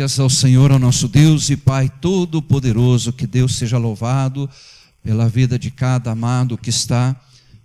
Glórias ao Senhor, ao nosso Deus e Pai Todo-Poderoso. Que Deus seja louvado pela vida de cada amado que está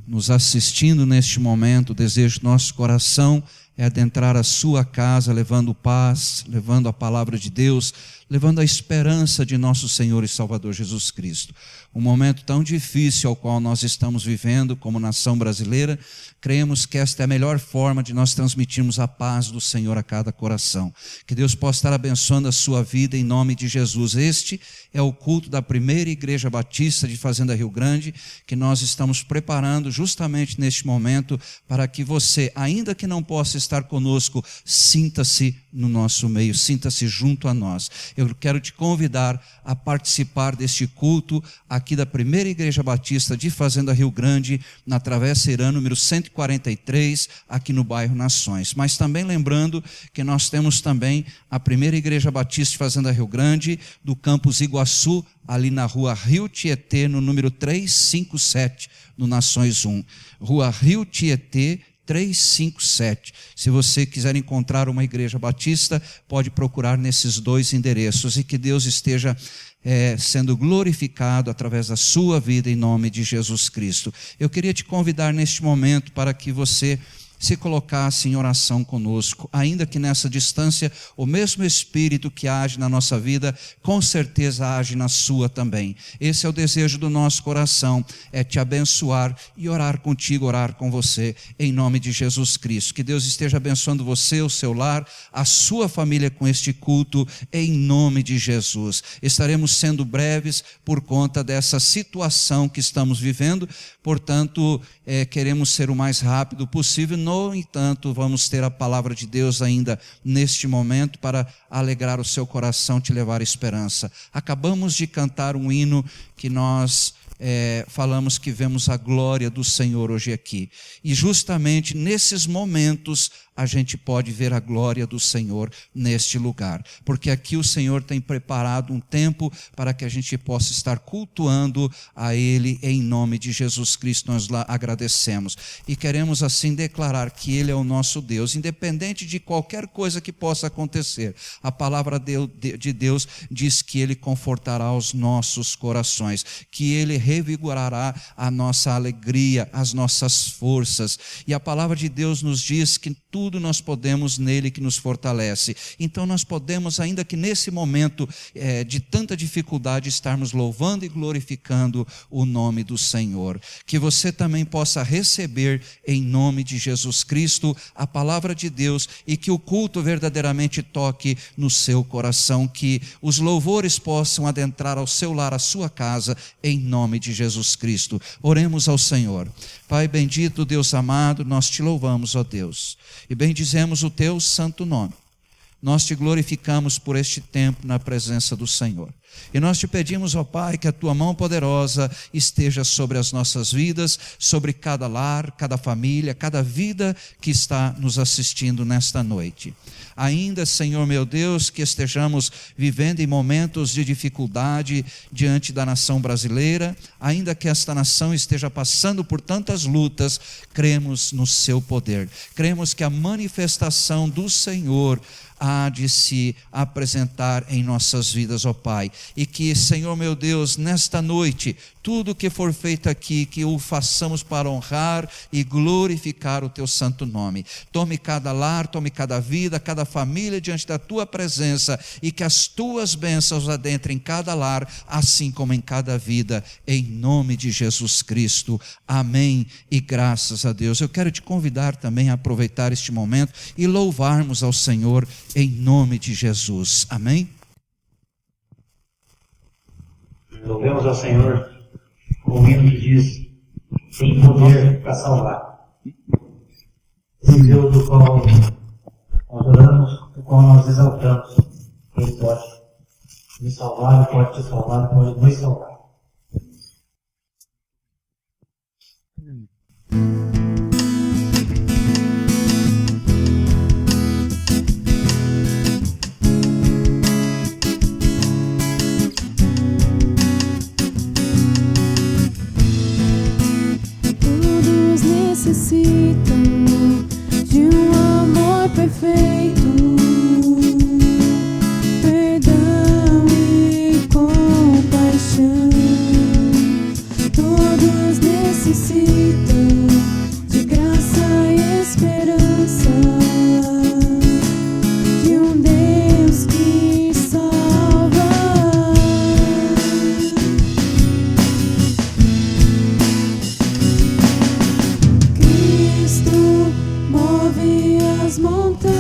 nos assistindo neste momento. O desejo do nosso coração é adentrar a sua casa, levando paz, levando a palavra de Deus, levando a esperança de nosso Senhor e Salvador Jesus Cristo. Um momento tão difícil ao qual nós estamos vivendo como nação brasileira, creemos que esta é a melhor forma de nós transmitirmos a paz do Senhor a cada coração. Que Deus possa estar abençoando a sua vida em nome de Jesus. Este é o culto da primeira Igreja Batista de Fazenda Rio Grande, que nós estamos preparando justamente neste momento para que você, ainda que não possa estar conosco, sinta-se no nosso meio, sinta-se junto a nós. Eu quero te convidar a participar deste culto aqui da primeira Igreja Batista de Fazenda Rio Grande, na Travessa Irã, número 143, aqui no bairro Nações. Mas também lembrando que nós temos também a primeira Igreja Batista de Fazenda Rio Grande, do campus Iguaçu, ali na rua Rio Tietê, no número 357, no Nações 1. Rua Rio Tietê, 357. Se você quiser encontrar uma igreja batista, pode procurar nesses dois endereços, e que Deus esteja sendo glorificado através da sua vida em nome de Jesus Cristo. Eu queria te convidar neste momento para que você se colocasse em oração conosco, ainda que nessa distância, o mesmo Espírito que age na nossa vida, com certeza age na sua também. Esse é o desejo do nosso coração, é te abençoar e orar contigo, orar com você, em nome de Jesus Cristo. Que Deus esteja abençoando você, o seu lar, a sua família com este culto, em nome de Jesus. Estaremos sendo breves por conta dessa situação que estamos vivendo, portanto, queremos ser o mais rápido possível. No entanto, vamos ter a palavra de Deus ainda neste momento para alegrar o seu coração, te levar à esperança. Acabamos de cantar um hino que nós falamos que vemos a glória do Senhor hoje aqui. E justamente nesses momentos a gente pode ver a glória do Senhor neste lugar. Porque aqui o Senhor tem preparado um tempo para que a gente possa estar cultuando a Ele em nome de Jesus Cristo. Nós lá agradecemos. E queremos assim declarar que Ele é o nosso Deus, independente de qualquer coisa que possa acontecer. A palavra de Deus diz que Ele confortará os nossos corações, que Ele revigorará a nossa alegria, as nossas forças. E a palavra de Deus nos diz que tudo nós podemos nele que nos fortalece. Então nós podemos, ainda que nesse momento de tanta dificuldade, estarmos louvando e glorificando o nome do Senhor. Que você também possa receber em nome de Jesus Cristo a palavra de Deus e que o culto verdadeiramente toque no seu coração, que os louvores possam adentrar ao seu lar, à sua casa, em nome de Jesus Cristo. Oremos ao Senhor. Pai bendito, Deus amado, nós te louvamos, ó Deus, e bendizemos o teu santo nome. Nós te glorificamos por este tempo na presença do Senhor. E nós te pedimos, ó Pai, que a tua mão poderosa esteja sobre as nossas vidas, sobre cada lar, cada família, cada vida que está nos assistindo nesta noite. Ainda, Senhor meu Deus, que estejamos vivendo em momentos de dificuldade diante da nação brasileira, ainda que esta nação esteja passando por tantas lutas, cremos no seu poder. Cremos que a manifestação do Senhor há de se apresentar em nossas vidas, ó Pai. E que, Senhor meu Deus, nesta noite, tudo que for feito aqui, que o façamos para honrar e glorificar o teu santo nome. Tome cada lar, tome cada vida, cada família diante da tua presença e que as tuas bênçãos adentrem em cada lar, assim como em cada vida, em nome de Jesus Cristo. Amém e graças a Deus. Eu quero te convidar também a aproveitar este momento e louvarmos ao Senhor em nome de Jesus. Amém? Louvemos ao Senhor com o hino que diz: tem poder para salvar. Esse Deus do qual nós oramos, do qual nós exaltamos, Ele pode me salvar, pode te salvar, pode nos salvar. Necessitam de um amor perfeito, perdão e compaixão. Todos necessitam de graça e esperança, de um Deus que salva. Move as montanhas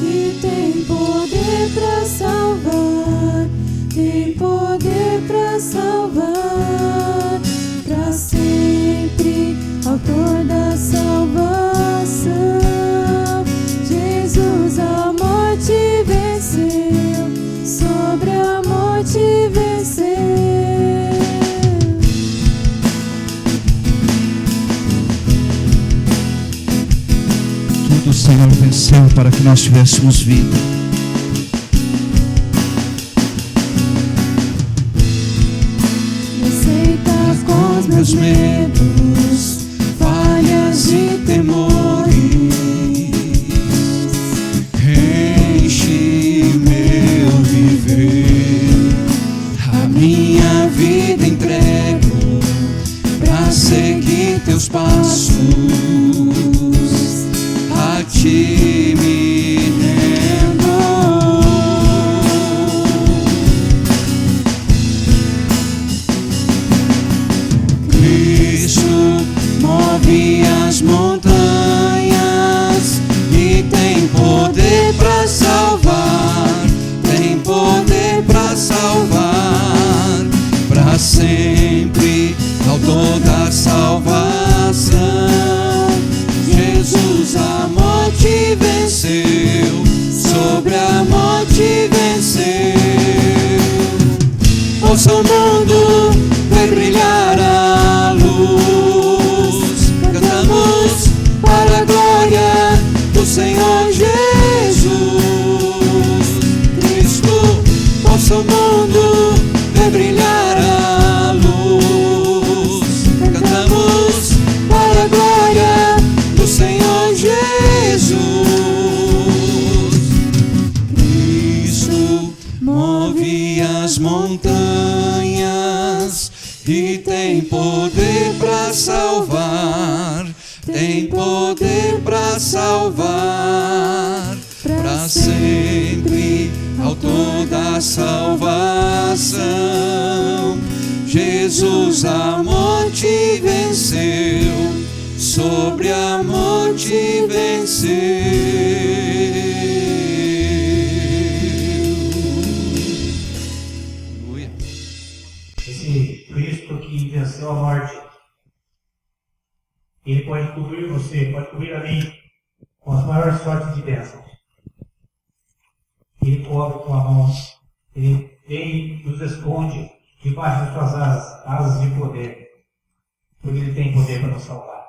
e tem poder para salvar, tem poder para salvar, para sempre, autor da salvação. Jesus a morte venceu, sobre a morte venceu. O Senhor venceu para que nós tivéssemos vida. Me aceita com os meus medos, falhas e temores. Enche meu viver, a minha vida entrego para seguir teus passos. A ti me rendo. Cristo move as montanhas e tem poder para salvar, tem poder para salvar, para sempre, autor da salvação. Jesus a morte brilhar a luz. Cantamos para a glória do Senhor Jesus. Cristo, possa o mundo ver brilhar a luz. Cantamos para a glória do Senhor Jesus. Cristo move as montanhas e tem poder para salvar. Tem poder para salvar, para sempre, autor da salvação. Jesus a morte venceu, sobre a morte venceu. Aleluia. Esse Cristo que venceu a morte, Ele pode cobrir você, pode cobrir a mim com as maiores sortes de bênçãos. Ele cobre com a mão, Ele vem e nos esconde debaixo das suas asas de poder, porque Ele tem poder para nos salvar.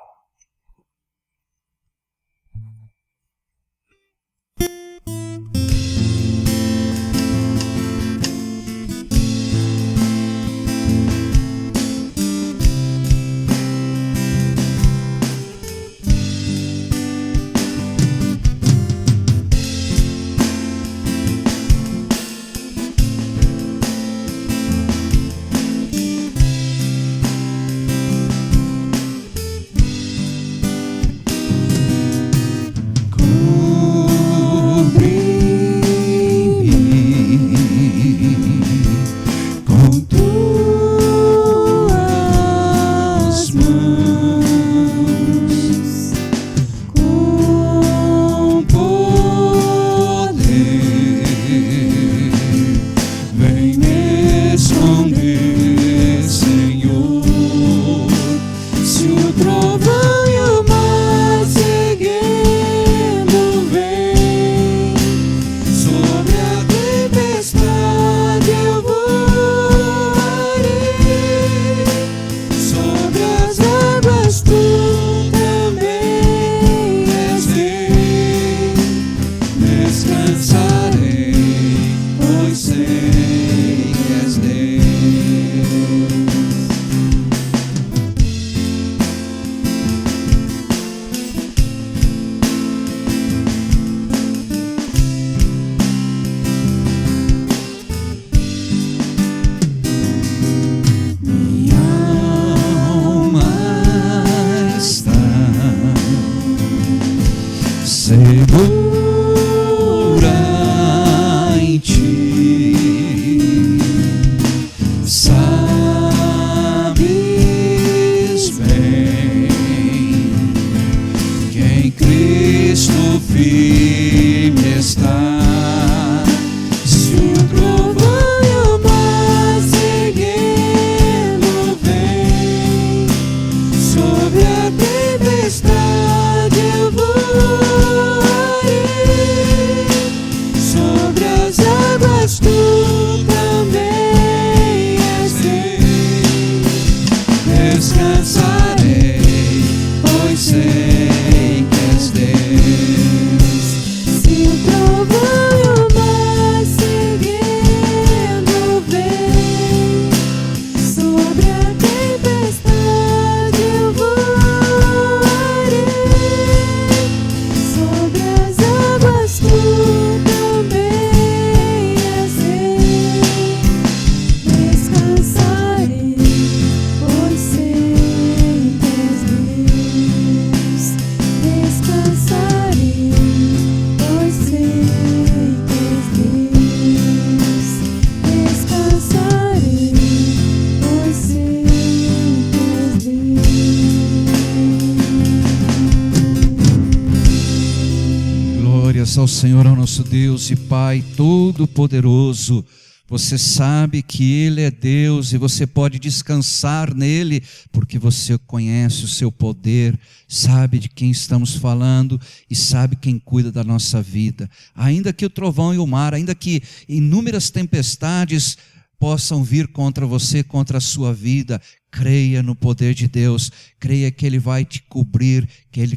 Ao Senhor, ao nosso Deus e Pai Todo-Poderoso. Você sabe que Ele é Deus e você pode descansar nele, porque você conhece o seu poder, sabe de quem estamos falando e sabe quem cuida da nossa vida. Ainda que o trovão e o mar, ainda que inúmeras tempestades possam vir contra você, contra a sua vida, Creia no poder de Deus, creia que Ele vai te cobrir,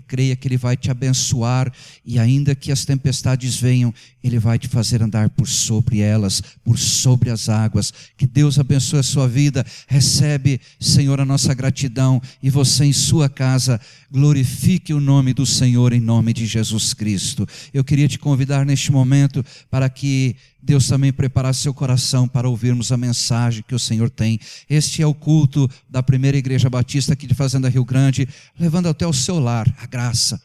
creia que Ele vai te abençoar, e ainda que as tempestades venham, Ele vai te fazer andar por sobre elas, por sobre as águas. Que Deus abençoe a sua vida. Recebe, Senhor, a nossa gratidão, e você em sua casa, glorifique o nome do Senhor em nome de Jesus Cristo. Eu queria te convidar neste momento para que Deus também preparasse seu coração para ouvirmos a mensagem que o Senhor tem. Este é o culto da Primeira Igreja Batista aqui de Fazenda Rio Grande, levando até o seu lar a graça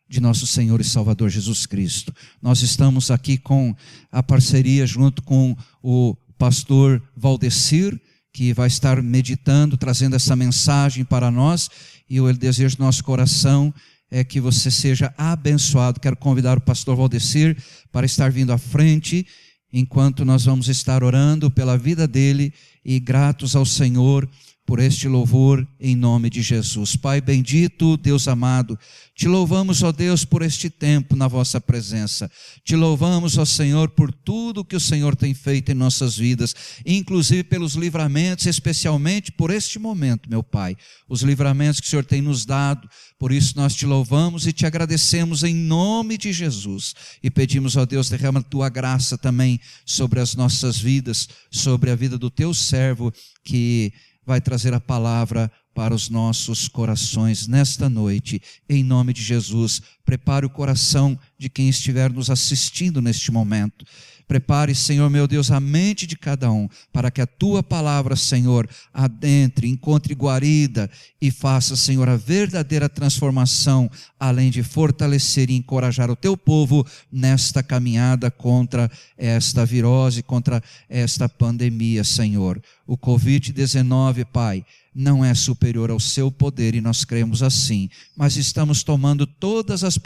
de nosso Senhor e Salvador Jesus Cristo. Nós estamos aqui com a parceria junto com o pastor Valdecir, que vai estar meditando, trazendo essa mensagem para nós, e o desejo do nosso coração é que você seja abençoado. Quero convidar o pastor Valdecir para estar vindo à frente, enquanto nós vamos estar orando pela vida dele e gratos ao Senhor por este louvor em nome de Jesus. Pai bendito, Deus amado, te louvamos, ó Deus, por este tempo na vossa presença. Te louvamos, ó Senhor, por tudo que o Senhor tem feito em nossas vidas, inclusive pelos livramentos, especialmente por este momento, meu Pai. Os livramentos que o Senhor tem nos dado, por isso nós te louvamos e te agradecemos em nome de Jesus. E pedimos, ó Deus, derrama a tua graça também sobre as nossas vidas, sobre a vida do teu servo, que vai trazer a palavra para os nossos corações nesta noite, em nome de Jesus. Prepare o coração de quem estiver nos assistindo neste momento. Prepare, Senhor meu Deus, a mente de cada um, para que a tua palavra, Senhor, adentre, encontre guarida e faça, Senhor, a verdadeira transformação, além de fortalecer e encorajar o teu povo nesta caminhada contra esta virose, contra esta pandemia, Senhor. O Covid-19, Pai, não é superior ao seu poder, e nós cremos assim, mas estamos tomando todas as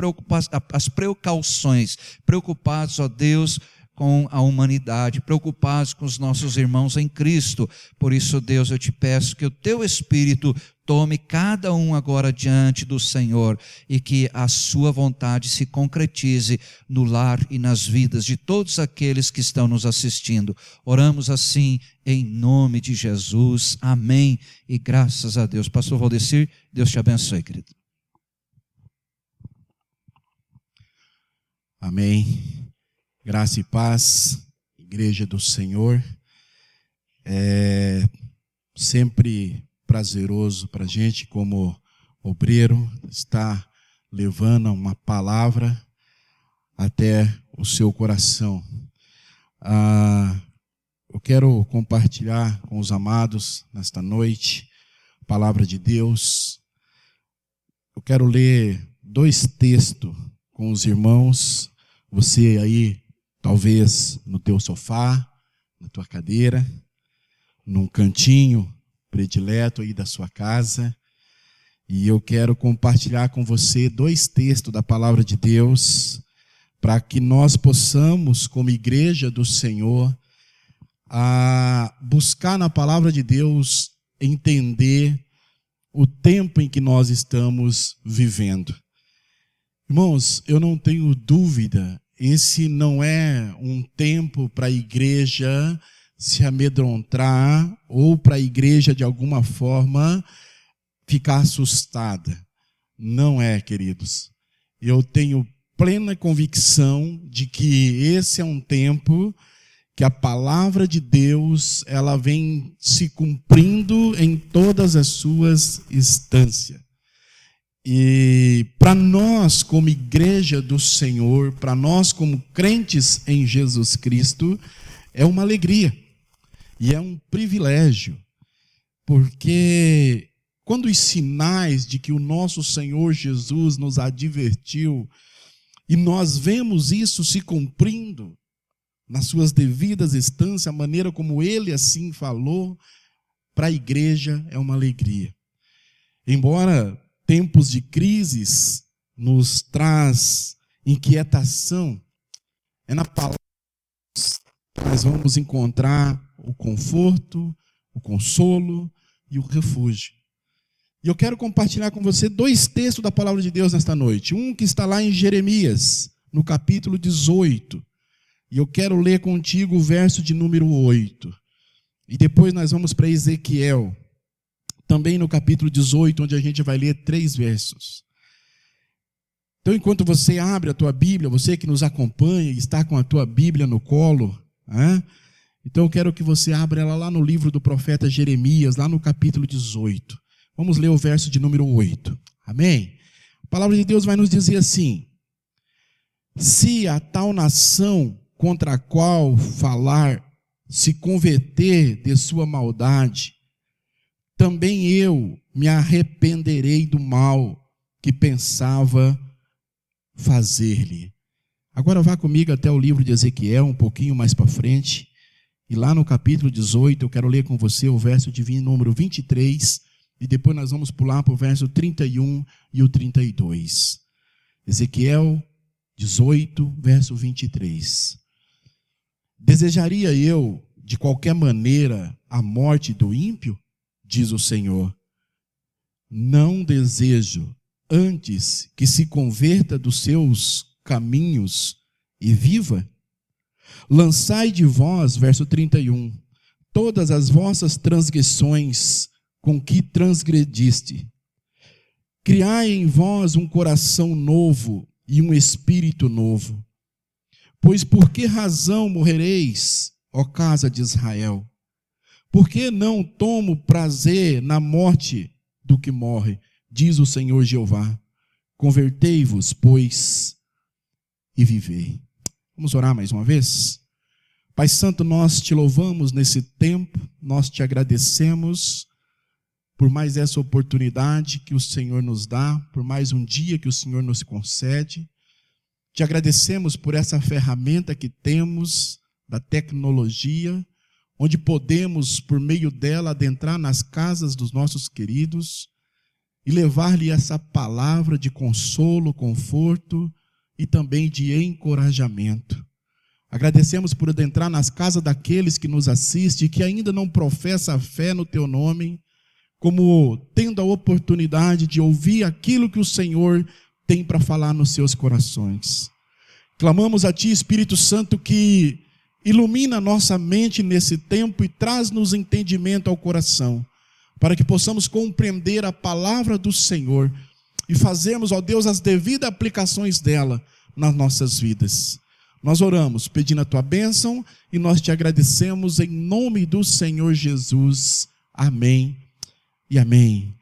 precauções, preocupados, ó Deus, com a humanidade, preocupados com os nossos irmãos em Cristo. Por isso, Deus, eu te peço que o teu Espírito tome cada um agora diante do Senhor, e que a sua vontade se concretize no lar e nas vidas de todos aqueles que estão nos assistindo. Oramos assim em nome de Jesus. Amém. E graças a Deus. Pastor Valdecir, Deus te abençoe, querido. Amém. Graça e paz, Igreja do Senhor. É sempre prazeroso para a gente, como obreiro, estar levando uma palavra até o seu coração. Eu quero compartilhar com os amados nesta noite a palavra de Deus. Eu quero ler 2 textos com os irmãos. Você aí, talvez no teu sofá, na tua cadeira, num cantinho predileto aí da sua casa, e eu quero compartilhar com você 2 textos da palavra de Deus, para que nós possamos, como igreja do Senhor, buscar na palavra de Deus entender o tempo em que nós estamos vivendo. Irmãos, eu não tenho dúvida, esse não é um tempo para a igreja se amedrontar ou para a igreja de alguma forma ficar assustada. Não é, queridos. Eu tenho plena convicção de que esse é um tempo que a palavra de Deus, ela vem se cumprindo em todas as suas instâncias. E para nós, como igreja do Senhor, para nós como crentes em Jesus Cristo, é uma alegria e é um privilégio, porque quando os sinais de que o nosso Senhor Jesus nos advertiu, e nós vemos isso se cumprindo nas suas devidas instâncias, a maneira como Ele assim falou, para a igreja é uma alegria. Embora tempos de crises nos traz inquietação, é na palavra que nós vamos encontrar o conforto, o consolo e o refúgio. E eu quero compartilhar com você 2 textos da palavra de Deus nesta noite. Um que está lá em Jeremias, no capítulo 18. E eu quero ler contigo o verso de número 8. E depois nós vamos para Ezequiel, também no capítulo 18, onde a gente vai ler 3 versos. Então, enquanto você abre a tua Bíblia, você que nos acompanha e está com a tua Bíblia no colo, então eu quero que você abra ela lá no livro do profeta Jeremias, lá no capítulo 18. Vamos ler o verso de número 8. Amém? A palavra de Deus vai nos dizer assim: se a tal nação contra a qual falar se converter de sua maldade, também eu me arrependerei do mal que pensava fazer-lhe. Agora vá comigo até o livro de Ezequiel, um pouquinho mais para frente, e lá no capítulo 18, eu quero ler com você o verso de número 23, e depois nós vamos pular para o verso 31 e o 32. Ezequiel 18, verso 23. Desejaria eu, de qualquer maneira, a morte do ímpio? Diz o Senhor. Não desejo, antes que se converta dos seus caminhos e viva. Lançai de vós, verso 31, todas as vossas transgressões com que transgrediste. Criai em vós um coração novo e um espírito novo. Pois por que razão morrereis, ó casa de Israel? Por que não tomo prazer na morte do que morre? Diz o Senhor Jeová. Convertei-vos, pois, e vivei. Vamos orar mais uma vez? Pai Santo, nós te louvamos nesse tempo, nós te agradecemos por mais essa oportunidade que o Senhor nos dá, por mais um dia que o Senhor nos concede. Te agradecemos por essa ferramenta que temos da tecnologia, onde podemos, por meio dela, adentrar nas casas dos nossos queridos e levar-lhe essa palavra de consolo, conforto e também de encorajamento. Agradecemos por adentrar nas casas daqueles que nos assistem e que ainda não professam a fé no teu nome, como tendo a oportunidade de ouvir aquilo que o Senhor tem para falar nos seus corações. Clamamos a ti, Espírito Santo, que ilumina nossa mente nesse tempo e traz-nos entendimento ao coração, para que possamos compreender a palavra do Senhor e fazermos, ó Deus, as devidas aplicações dela nas nossas vidas. Nós oramos pedindo a tua bênção e nós te agradecemos em nome do Senhor Jesus. Amém e amém.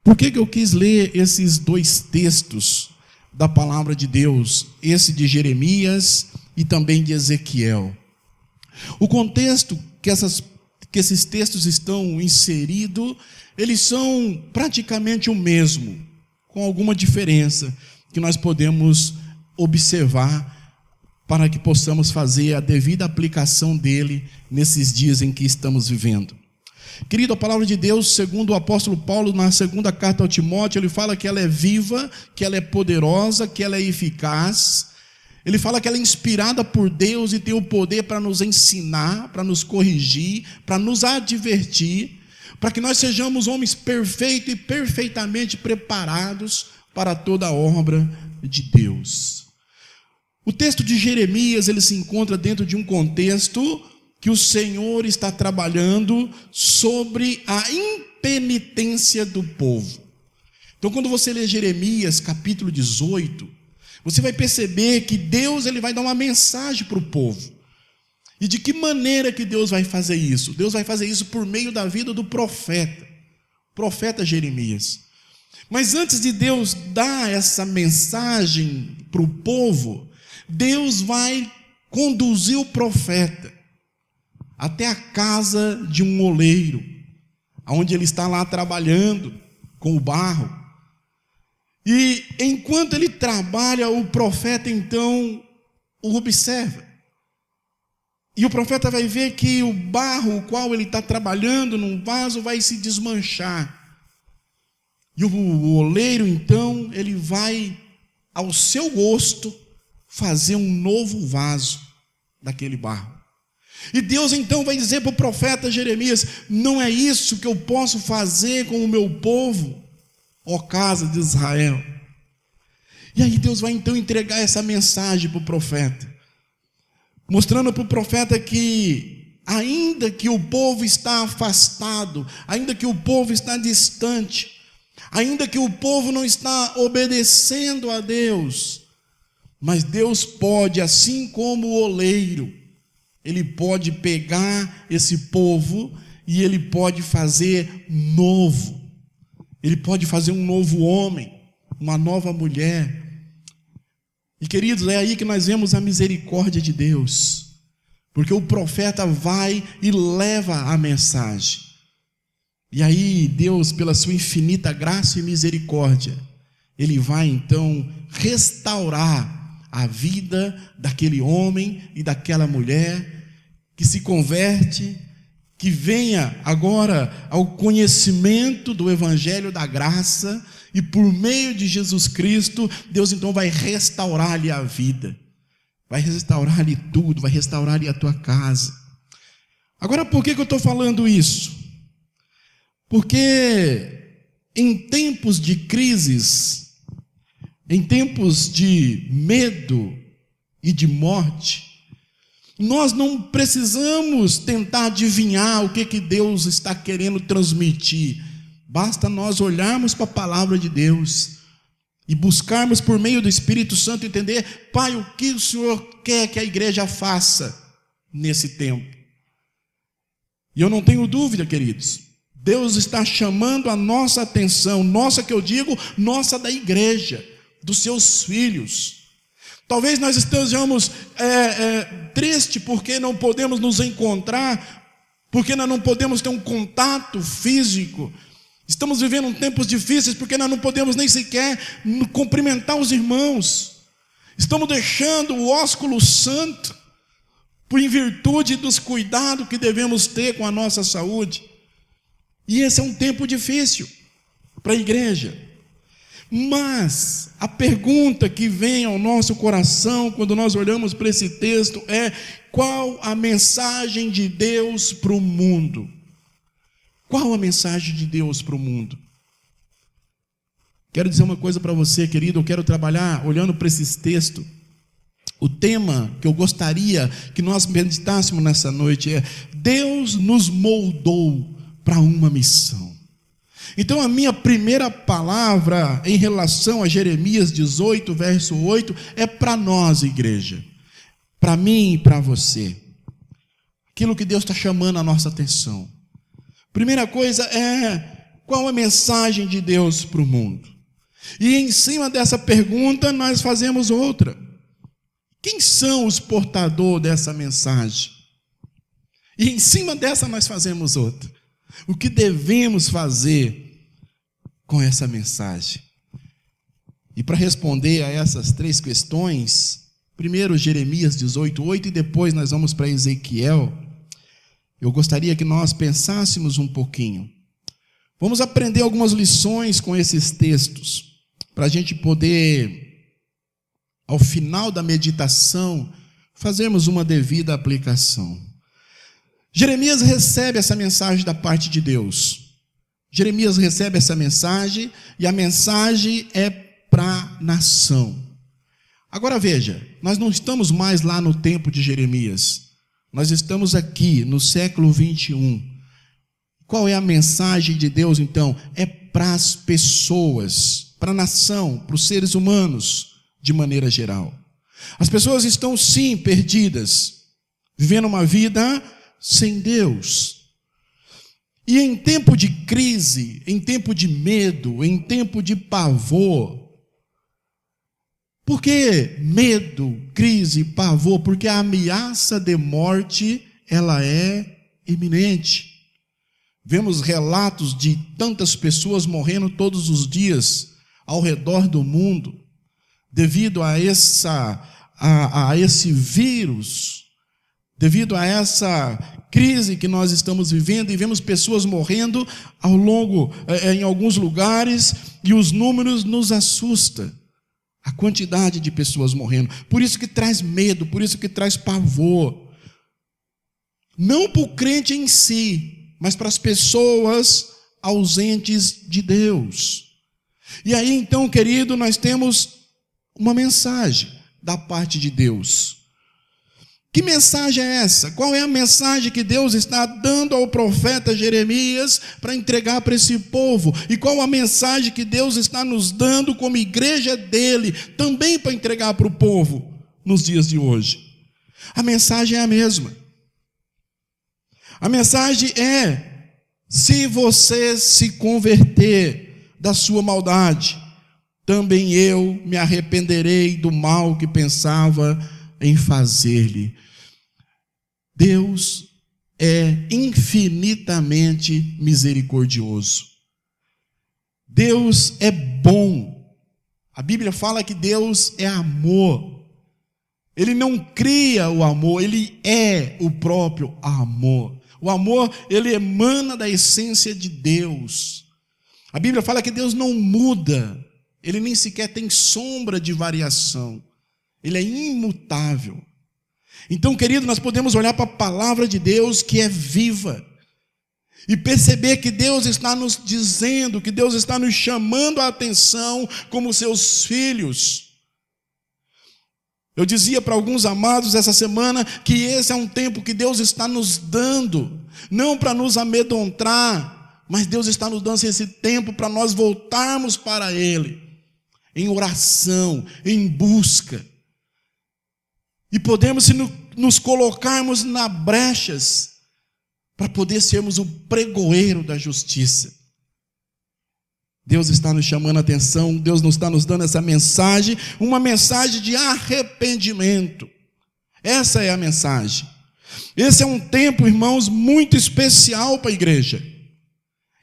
Por que eu quis ler esses 2 textos da palavra de Deus, esse de Jeremias e também de Ezequiel? O contexto que esses textos estão inseridos, eles são praticamente o mesmo, com alguma diferença que nós podemos observar para que possamos fazer a devida aplicação dele nesses dias em que estamos vivendo. Querido, a palavra de Deus, segundo o apóstolo Paulo, na segunda carta ao Timóteo, ele fala que ela é viva, que ela é poderosa, que ela é eficaz. Ele fala que ela é inspirada por Deus e tem o poder para nos ensinar, para nos corrigir, para nos advertir, para que nós sejamos homens perfeitos e perfeitamente preparados para toda a obra de Deus. O texto de Jeremias, ele se encontra dentro de um contexto que o Senhor está trabalhando sobre a impenitência do povo. Então, quando você lê Jeremias, capítulo 18, você vai perceber que Deus ele vai dar uma mensagem para o povo. E de que maneira que Deus vai fazer isso? Deus vai fazer isso por meio da vida do profeta Jeremias. Mas antes de Deus dar essa mensagem para o povo, Deus vai conduzir o profeta até a casa de um oleiro, onde ele está lá trabalhando com o barro. E enquanto ele trabalha, o profeta então o observa. E o profeta vai ver que o barro, o qual ele está trabalhando num vaso, vai se desmanchar. E o oleiro então, ele vai, ao seu gosto, fazer um novo vaso daquele barro. E Deus então vai dizer para o profeta Jeremias: não é isso que eu posso fazer com o meu povo, ó casa de Israel. E aí Deus vai então entregar essa mensagem para o profeta, mostrando para o profeta que ainda que o povo está afastado, ainda que o povo está distante, ainda que o povo não está obedecendo a Deus, mas Deus pode, assim como o oleiro, Ele pode pegar esse povo e Ele pode fazer novo. Ele pode fazer um novo homem, uma nova mulher. E queridos, é aí que nós vemos a misericórdia de Deus. Porque o profeta vai e leva a mensagem. E aí Deus, pela sua infinita graça e misericórdia, Ele vai então restaurar a vida daquele homem e daquela mulher que se converte, que venha agora ao conhecimento do Evangelho da graça, e por meio de Jesus Cristo, Deus então vai restaurar-lhe a vida. Vai restaurar-lhe tudo, vai restaurar-lhe a tua casa. Agora, por que eu estou falando isso? Porque em tempos de crises, em tempos de medo e de morte, nós não precisamos tentar adivinhar o que Deus está querendo transmitir. Basta nós olharmos para a palavra de Deus e buscarmos por meio do Espírito Santo entender, Pai, o que o Senhor quer que a igreja faça nesse tempo. E eu não tenho dúvida, queridos, Deus está chamando a nossa atenção, nossa que eu digo, nossa da igreja, dos seus filhos. Talvez nós estejamos tristes porque não podemos nos encontrar, porque nós não podemos ter um contato físico. Estamos vivendo tempos difíceis porque nós não podemos nem sequer cumprimentar os irmãos. Estamos deixando o ósculo santo por em virtude dos cuidados que devemos ter com a nossa saúde. E esse é um tempo difícil para a igreja. Mas a pergunta que vem ao nosso coração quando nós olhamos para esse texto é: qual a mensagem de Deus para o mundo? Qual a mensagem de Deus para o mundo? Quero dizer uma coisa para você, querido, eu quero trabalhar olhando para esses textos. O tema que eu gostaria que nós meditássemos nessa noite é: Deus nos moldou para uma missão. Então a minha primeira palavra em relação a Jeremias 18, verso 8, é para nós, igreja. Para mim e para você. Aquilo que Deus está chamando a nossa atenção. Primeira coisa é: qual a mensagem de Deus para o mundo? E em cima dessa pergunta nós fazemos outra: quem são os portadores dessa mensagem? E em cima dessa nós fazemos outra: o que devemos fazer com essa mensagem? E para responder a essas três questões, primeiro Jeremias 18, 8, e depois nós vamos para Ezequiel. Eu gostaria que nós pensássemos um pouquinho. Vamos aprender algumas lições com esses textos, para a gente poder, ao final da meditação, fazermos uma devida aplicação. Jeremias recebe essa mensagem da parte de Deus. Jeremias recebe essa mensagem, e a mensagem é para a nação. Agora veja, nós não estamos mais lá no tempo de Jeremias. Nós estamos aqui no século 21. Qual é a mensagem de Deus então? É para as pessoas, para a nação, para os seres humanos, de maneira geral. As pessoas estão sim perdidas, vivendo uma vida sem Deus. E em tempo de crise, em tempo de medo, em tempo de pavor. Por que medo, crise, pavor? Porque a ameaça de morte, ela é iminente. Vemos relatos de tantas pessoas morrendo todos os dias ao redor do mundo, devido a esse vírus, devido a essa crise que nós estamos vivendo, e vemos pessoas morrendo ao longo, em alguns lugares, e os números nos assustam. A quantidade de pessoas morrendo. Por isso que traz medo, por isso que traz pavor. Não para o crente em si, mas para as pessoas ausentes de Deus. E aí então, querido, nós temos uma mensagem da parte de Deus. Que mensagem é essa? Qual é a mensagem que Deus está dando ao profeta Jeremias para entregar para esse povo? E qual a mensagem que Deus está nos dando como igreja dele, também para entregar para o povo nos dias de hoje? A mensagem é a mesma. A mensagem é: se você se converter da sua maldade, também eu me arrependerei do mal que pensava em fazer-lhe. Deus é infinitamente misericordioso. Deus é bom. A Bíblia fala que Deus é amor. Ele não cria o amor, ele é o próprio amor. O amor, ele emana da essência de Deus. A Bíblia fala que Deus não muda, ele nem sequer tem sombra de variação. Ele é imutável. Então, querido, nós podemos olhar para a palavra de Deus, que é viva, e perceber que Deus está nos dizendo, que Deus está nos chamando a atenção como seus filhos. Eu dizia para alguns amados essa semana que esse é um tempo que Deus está nos dando, não para nos amedrontar, mas Deus está nos dando esse tempo para nós voltarmos para Ele, em oração, em busca. E podemos nos colocarmos na brechas para poder sermos o pregoeiro da justiça. Deus está nos chamando a atenção, Deus não está nos dando essa mensagem, uma mensagem de arrependimento. Essa é a mensagem. Esse é um tempo, irmãos, muito especial para a igreja.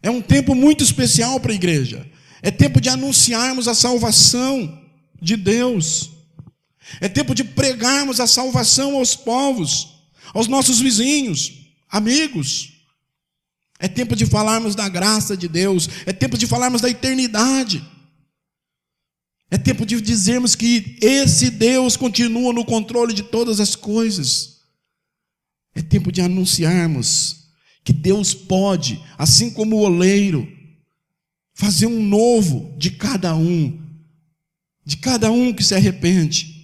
É um tempo muito especial para a igreja. É tempo de anunciarmos a salvação de Deus. É tempo de pregarmos a salvação aos povos, aos nossos vizinhos, amigos. É tempo de falarmos da graça de Deus. É tempo de falarmos da eternidade. É tempo de dizermos que esse Deus continua no controle de todas as coisas. É tempo de anunciarmos que Deus pode, assim como o oleiro, fazer um novo de cada um que se arrepende.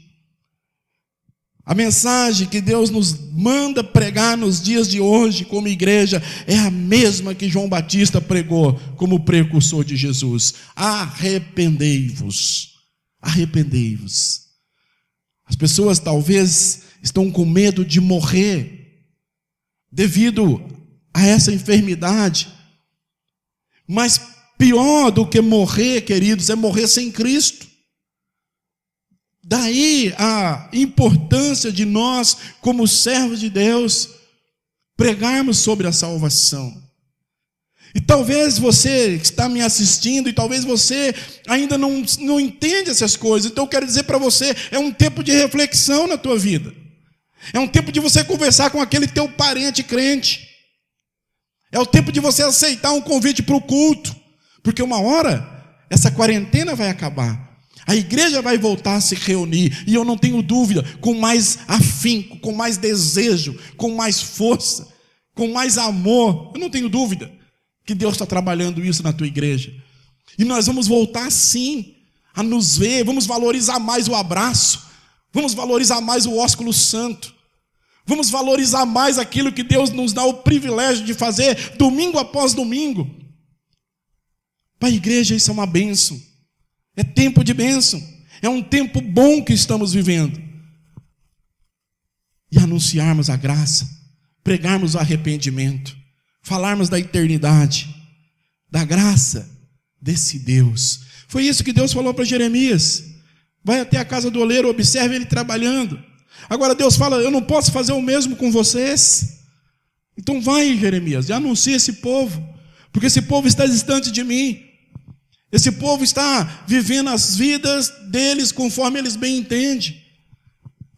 A mensagem que Deus nos manda pregar nos dias de hoje como igreja é a mesma que João Batista pregou como precursor de Jesus. Arrependei-vos. Arrependei-vos. As pessoas talvez estão com medo de morrer devido a essa enfermidade. Mas pior do que morrer, queridos, é morrer sem Cristo. Daí a importância de nós, como servos de Deus, pregarmos sobre a salvação. E talvez você que está me assistindo, e talvez você ainda não entende essas coisas. Então eu quero dizer para você, é um tempo de reflexão na tua vida. É um tempo de você conversar com aquele teu parente crente. É o tempo de você aceitar um convite para o culto. Porque uma hora, essa quarentena vai acabar. A igreja vai voltar a se reunir, e eu não tenho dúvida, com mais afinco, com mais desejo, com mais força, com mais amor. Eu não tenho dúvida que Deus está trabalhando isso na tua igreja. E nós vamos voltar sim a nos ver, vamos valorizar mais o abraço, vamos valorizar mais o ósculo santo, vamos valorizar mais aquilo que Deus nos dá o privilégio de fazer domingo após domingo. Para a igreja isso é uma bênção. É tempo de bênção. É um tempo bom que estamos vivendo. E anunciarmos a graça, pregarmos o arrependimento, falarmos da eternidade, da graça desse Deus. Foi isso que Deus falou para Jeremias. Vai até a casa do oleiro, observe ele trabalhando. Agora Deus fala, eu não posso fazer o mesmo com vocês. Então vai, Jeremias, e anuncia esse povo, porque esse povo está distante de mim. Esse povo está vivendo as vidas deles conforme eles bem entendem.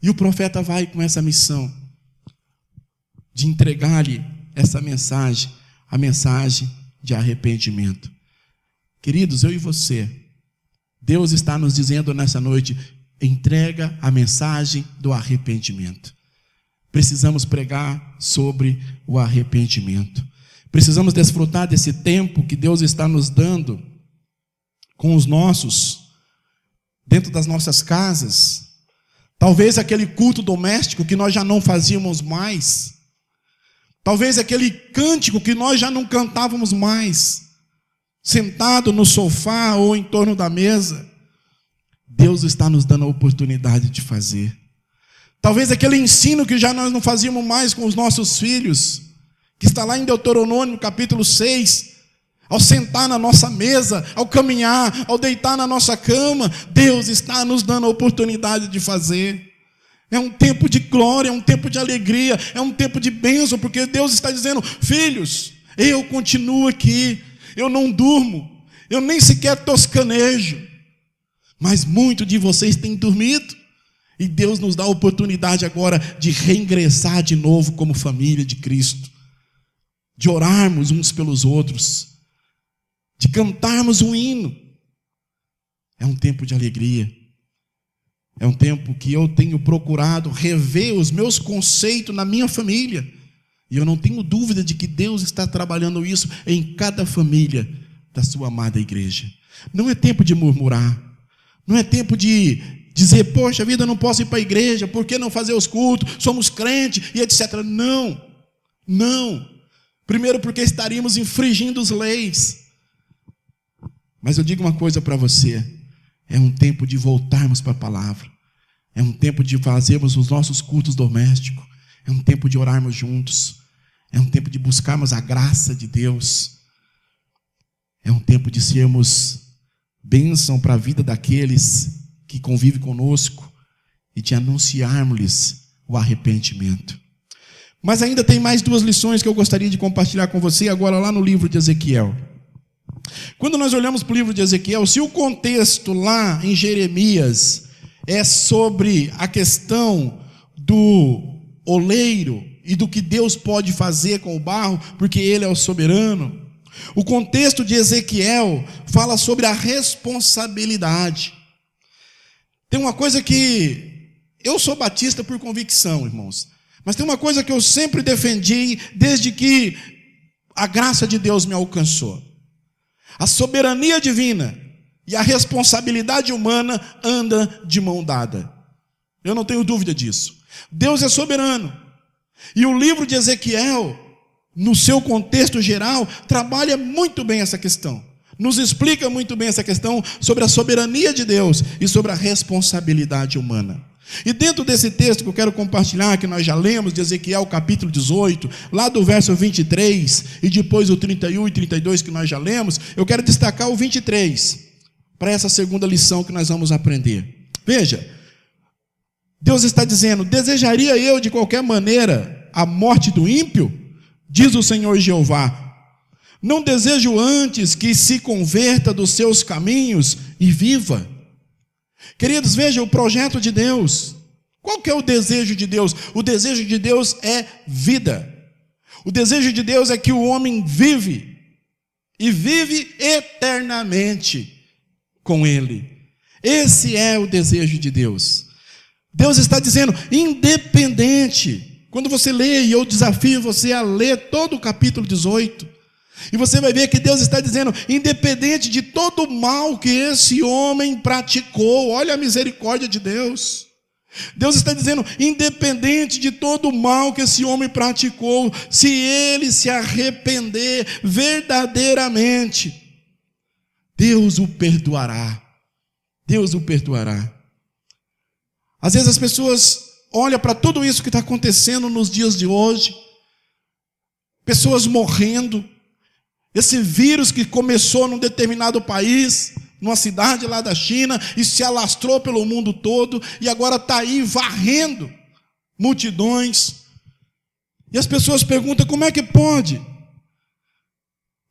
E o profeta vai com essa missão de entregar-lhe essa mensagem, a mensagem de arrependimento. Queridos, eu e você, Deus está nos dizendo nessa noite, entrega a mensagem do arrependimento. Precisamos pregar sobre o arrependimento. Precisamos desfrutar desse tempo que Deus está nos dando com os nossos, dentro das nossas casas, Talvez aquele culto doméstico que nós já não fazíamos mais. Talvez aquele cântico que nós já não cantávamos mais, sentado no sofá ou em torno da mesa. Deus está nos dando a oportunidade de fazer. Talvez aquele ensino que já nós não fazíamos mais com os nossos filhos, que está lá em Deuteronômio capítulo 6, ao sentar na nossa mesa, ao caminhar, ao deitar na nossa cama, Deus está nos dando a oportunidade de fazer. É um tempo de glória, é um tempo de alegria, é um tempo de bênção, porque Deus está dizendo: filhos, eu continuo aqui, eu não durmo, eu nem sequer toscanejo, mas muitos de vocês têm dormido, e Deus nos dá a oportunidade agora de reingressar de novo como família de Cristo, de orarmos uns pelos outros, de cantarmos um hino. É um tempo de alegria. É um tempo que eu tenho procurado rever os meus conceitos na minha família. E eu não tenho dúvida de que Deus está trabalhando isso em cada família da sua amada igreja. Não é tempo de murmurar. Não é tempo de dizer: poxa vida, eu não posso ir para a igreja, por que não fazer os cultos? Somos crentes e etc. Não, não. Primeiro porque estaríamos infringindo as leis. Mas eu digo uma coisa para você: é um tempo de voltarmos para a palavra. É um tempo de fazermos os nossos cultos domésticos. É um tempo de orarmos juntos. É um tempo de buscarmos a graça de Deus. É um tempo de sermos bênção para a vida daqueles que convivem conosco e de anunciarmos-lhes o arrependimento. Mas ainda tem mais 2 lições que eu gostaria de compartilhar com você agora lá no livro de Ezequiel. Quando nós olhamos para o livro de Ezequiel, se o contexto lá em Jeremias é sobre a questão do oleiro e do que Deus pode fazer com o barro, porque Ele é o soberano, o contexto de Ezequiel fala sobre a responsabilidade. Tem uma coisa que eu sou batista por convicção, irmãos, mas tem uma coisa que eu sempre defendi desde que a graça de Deus me alcançou. A soberania divina e a responsabilidade humana andam de mão dada. Eu não tenho dúvida disso. Deus é soberano. E o livro de Ezequiel, no seu contexto geral, trabalha muito bem essa questão. Nos explica muito bem essa questão sobre a soberania de Deus e sobre a responsabilidade humana. E dentro desse texto que eu quero compartilhar, que nós já lemos, de Ezequiel capítulo 18, lá do verso 23, e depois o 31 e 32 que nós já lemos, eu quero destacar o 23, para essa segunda lição que nós vamos aprender. Veja, Deus está dizendo: desejaria eu de qualquer maneira a morte do ímpio? Diz o Senhor Jeová. Não desejo antes que se converta dos seus caminhos e viva. Queridos, veja o projeto de Deus. Qual que é o desejo de Deus? O desejo de Deus é vida. O desejo de Deus é que o homem vive, e vive eternamente com Ele. Esse é o desejo de Deus. Deus está dizendo, independente. Quando você lê, e eu desafio você a ler todo o capítulo 18, e você vai ver que Deus está dizendo, independente de todo o mal que esse homem praticou, olha a misericórdia de Deus. Deus está dizendo, independente de todo o mal que esse homem praticou, se ele se arrepender verdadeiramente, Deus o perdoará. Deus o perdoará. Às vezes as pessoas olham para tudo isso que está acontecendo nos dias de hoje, pessoas morrendo, esse vírus que começou num determinado país, numa cidade lá da China, e se alastrou pelo mundo todo, e agora está aí varrendo multidões. E as pessoas perguntam, como é que pode?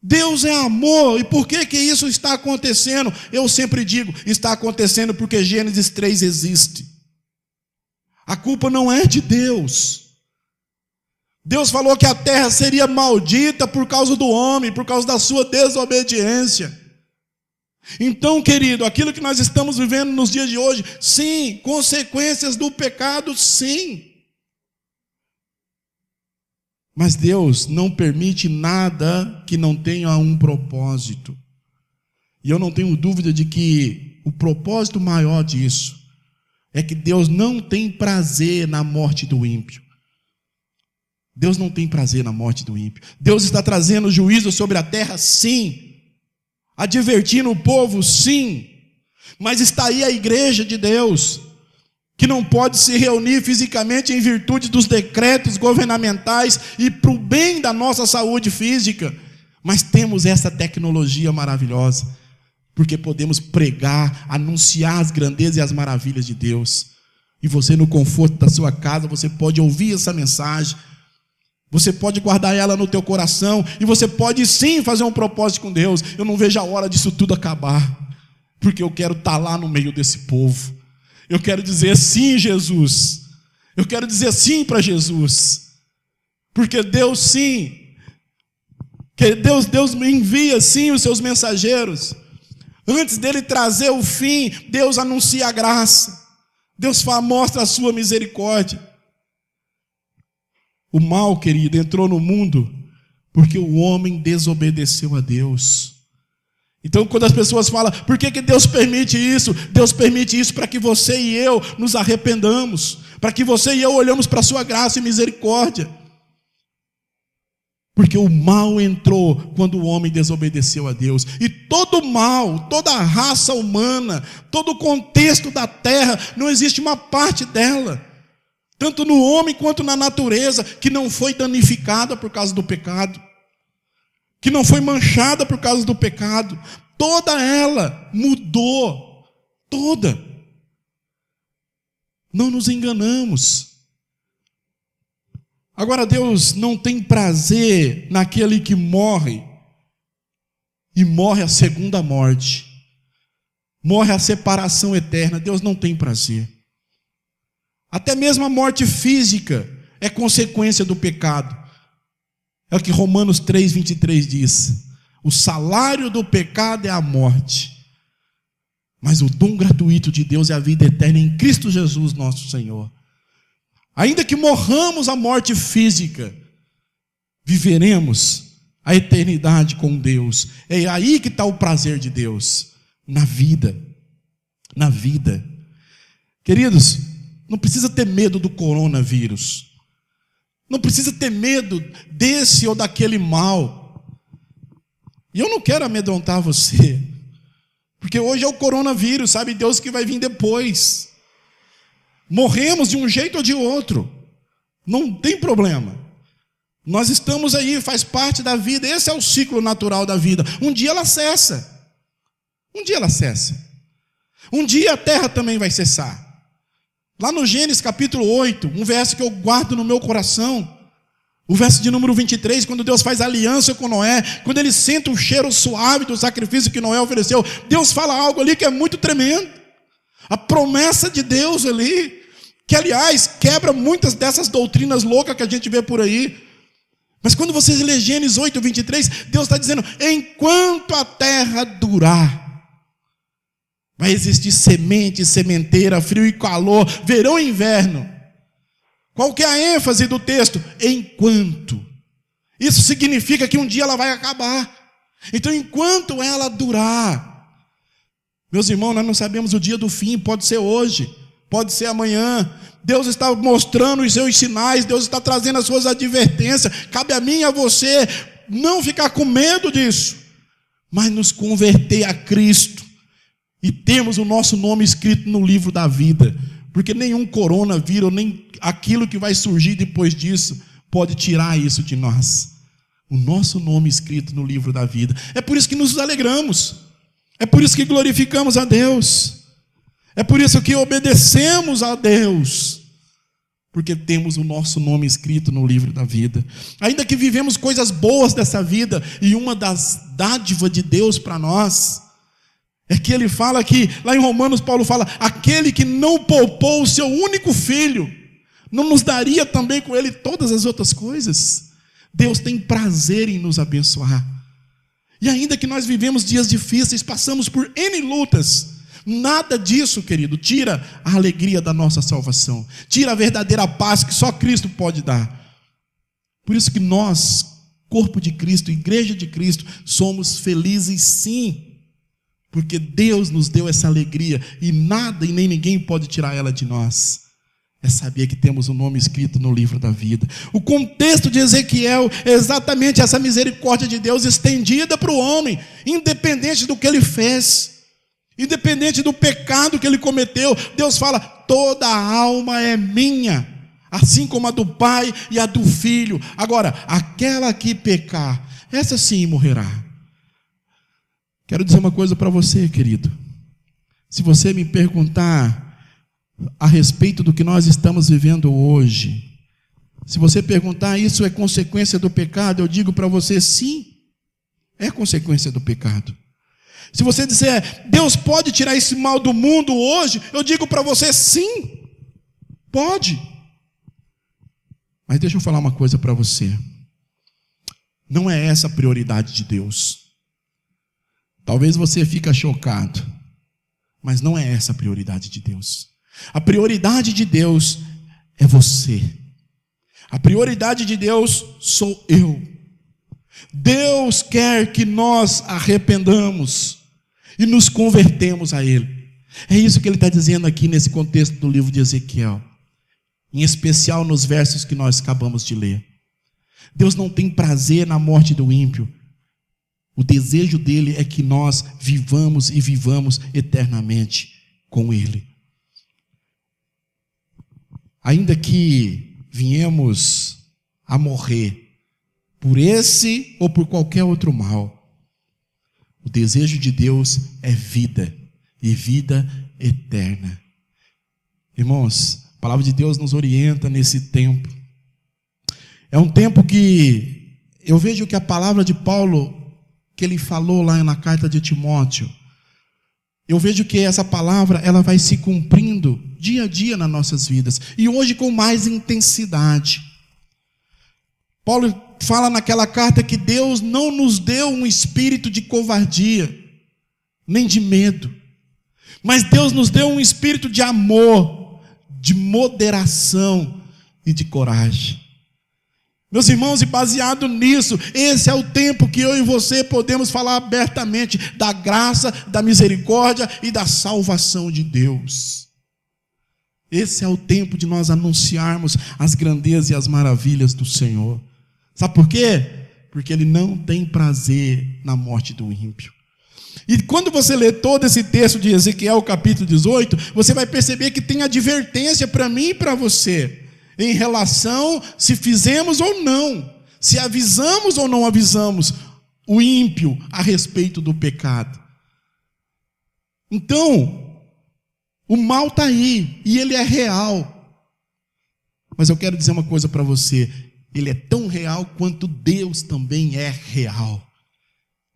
Deus é amor, e por que que isso está acontecendo? Eu sempre digo, está acontecendo porque Gênesis 3 existe. A culpa não é de Deus. Deus falou que a terra seria maldita por causa do homem, por causa da sua desobediência. Então, querido, aquilo que nós estamos vivendo nos dias de hoje, sim, consequências do pecado, sim. Mas Deus não permite nada que não tenha um propósito. E eu não tenho dúvida de que o propósito maior disso é que Deus não tem prazer na morte do ímpio. Deus não tem prazer na morte do ímpio. Deus está trazendo juízo sobre a terra, sim. Advertindo o povo, sim. Mas está aí a igreja de Deus, que não pode se reunir fisicamente em virtude dos decretos governamentais e para o bem da nossa saúde física. Mas temos essa tecnologia maravilhosa, porque podemos pregar, anunciar as grandezas e as maravilhas de Deus. E você, no conforto da sua casa, você pode ouvir essa mensagem. Você pode guardar ela no teu coração. E você pode sim fazer um propósito com Deus. Eu não vejo a hora disso tudo acabar, porque eu quero estar lá no meio desse povo. Eu quero dizer sim, Jesus. Eu quero dizer sim para Jesus. Porque Deus sim. Que Deus me envia sim os seus mensageiros. Antes dele trazer o fim, Deus anuncia a graça. Deus mostra a sua misericórdia. O mal, querido, entrou no mundo porque o homem desobedeceu a Deus. Então, quando as pessoas falam, por que Deus permite isso? Deus permite isso para que você e eu nos arrependamos, para que você e eu olhamos para a sua graça e misericórdia. Porque o mal entrou quando o homem desobedeceu a Deus. E todo mal, toda a raça humana, todo o contexto da terra, não existe uma parte dela, tanto no homem quanto na natureza, que não foi danificada por causa do pecado, que não foi manchada por causa do pecado. Toda ela mudou, toda. Não nos enganamos. Agora, Deus não tem prazer naquele que morre, e morre a segunda morte, morre a separação eterna. Deus não tem prazer. Até mesmo a morte física é consequência do pecado. É o que Romanos 3:23 diz. O salário do pecado é a morte, mas o dom gratuito de Deus é a vida eterna em Cristo Jesus nosso Senhor. Ainda que morramos a morte física, viveremos a eternidade com Deus. É aí que está o prazer de Deus, na vida. Na vida. Queridos, não precisa ter medo do coronavírus. Não precisa ter medo desse ou daquele mal. E eu não quero amedrontar você, porque hoje é o coronavírus, sabe Deus que vai vir depois. Morremos de um jeito ou de outro, não tem problema. Nós estamos aí, faz parte da vida, esse é o ciclo natural da vida. Um dia ela cessa. Um dia ela cessa. Um dia a terra também vai cessar. Lá no Gênesis capítulo 8, um verso que eu guardo no meu coração, o verso de número 23, quando Deus faz aliança com Noé, quando ele sente o cheiro suave do sacrifício que Noé ofereceu, Deus fala algo ali que é muito tremendo. A promessa de Deus ali, que aliás quebra muitas dessas doutrinas loucas que a gente vê por aí. Mas quando vocês lêem Gênesis 8:23, Deus está dizendo, enquanto a terra durar, vai existir semente, sementeira, frio e calor, verão e inverno. Qual que é a ênfase do texto? Enquanto. Isso significa que um dia ela vai acabar. Então, enquanto ela durar, meus irmãos, nós não sabemos o dia do fim, pode ser hoje, pode ser amanhã. Deus está mostrando os seus sinais, Deus está trazendo as suas advertências. Cabe a mim e a você não ficar com medo disso, mas nos converter a Cristo e termos o nosso nome escrito no livro da vida. Porque nenhum coronavírus, nem aquilo que vai surgir depois disso, pode tirar isso de nós. O nosso nome escrito no livro da vida. É por isso que nos alegramos. É por isso que glorificamos a Deus. É por isso que obedecemos a Deus. Porque temos o nosso nome escrito no livro da vida. Ainda que vivemos coisas boas dessa vida, e uma das dádivas de Deus para nós, é que ele fala que, lá em Romanos, Paulo fala, aquele que não poupou o seu único filho, não nos daria também com ele todas as outras coisas? Deus tem prazer em nos abençoar. E ainda que nós vivemos dias difíceis, passamos por N lutas, nada disso, querido, tira a alegria da nossa salvação, tira a verdadeira paz que só Cristo pode dar. Por isso que nós, corpo de Cristo, igreja de Cristo, somos felizes sim. Porque Deus nos deu essa alegria e nada e nem ninguém pode tirar ela de nós. É saber que temos um nome escrito no livro da vida. O contexto de Ezequiel é exatamente essa misericórdia de Deus estendida para o homem, independente do que ele fez, independente do pecado que ele cometeu. Deus fala: toda a alma é minha, assim como a do pai e a do filho. Agora, aquela que pecar, essa sim morrerá. Quero dizer uma coisa para você, querido. Se você me perguntar a respeito do que nós estamos vivendo hoje, se você perguntar, isso é consequência do pecado, eu digo para você, sim, é consequência do pecado. Se você disser: Deus pode tirar esse mal do mundo hoje, eu digo para você, sim, pode. Mas deixa eu falar uma coisa para você. Não é essa a prioridade de Deus. Talvez você fique chocado, mas não é essa a prioridade de Deus. A prioridade de Deus é você. A prioridade de Deus sou eu. Deus quer que nós arrependamos e nos convertemos a Ele. É isso que Ele está dizendo aqui nesse contexto do livro de Ezequiel, em especial nos versos que nós acabamos de ler. Deus não tem prazer na morte do ímpio. O desejo dele é que nós vivamos e vivamos eternamente com Ele. Ainda que viemos a morrer por esse ou por qualquer outro mal, o desejo de Deus é vida e vida eterna. Irmãos, a palavra de Deus nos orienta nesse tempo. É um tempo que eu vejo que a palavra de Paulo, que ele falou lá na carta de Timóteo, eu vejo que essa palavra ela vai se cumprindo dia a dia nas nossas vidas, e hoje com mais intensidade. Paulo fala naquela carta que Deus não nos deu um espírito de covardia, nem de medo, mas Deus nos deu um espírito de amor, de moderação e de coragem. Meus irmãos, e baseado nisso, esse é o tempo que eu e você podemos falar abertamente da graça, da misericórdia e da salvação de Deus. Esse é o tempo de nós anunciarmos as grandezas e as maravilhas do Senhor. Sabe por quê? Porque Ele não tem prazer na morte do ímpio. E quando você lê todo esse texto de Ezequiel, capítulo 18, você vai perceber que tem advertência para mim e para você, em relação se fizemos ou não, se avisamos ou não avisamos o ímpio a respeito do pecado. Então, o mal está aí, e ele é real. Mas eu quero dizer uma coisa para você: ele é tão real quanto Deus também é real.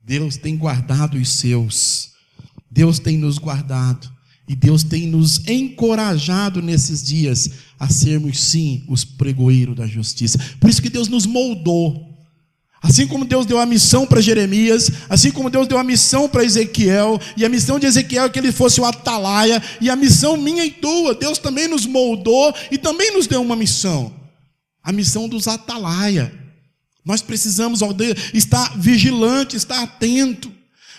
Deus tem guardado os seus, Deus tem nos guardado, e Deus tem nos encorajado nesses dias a sermos, sim, os pregoeiros da justiça. Por isso que Deus nos moldou. Assim como Deus deu a missão para Jeremias, assim como Deus deu a missão para Ezequiel, e a missão de Ezequiel é que ele fosse o atalaia, e a missão minha e tua, Deus também nos moldou e também nos deu uma missão. A missão dos atalaia. Nós precisamos estar vigilante, estar atento.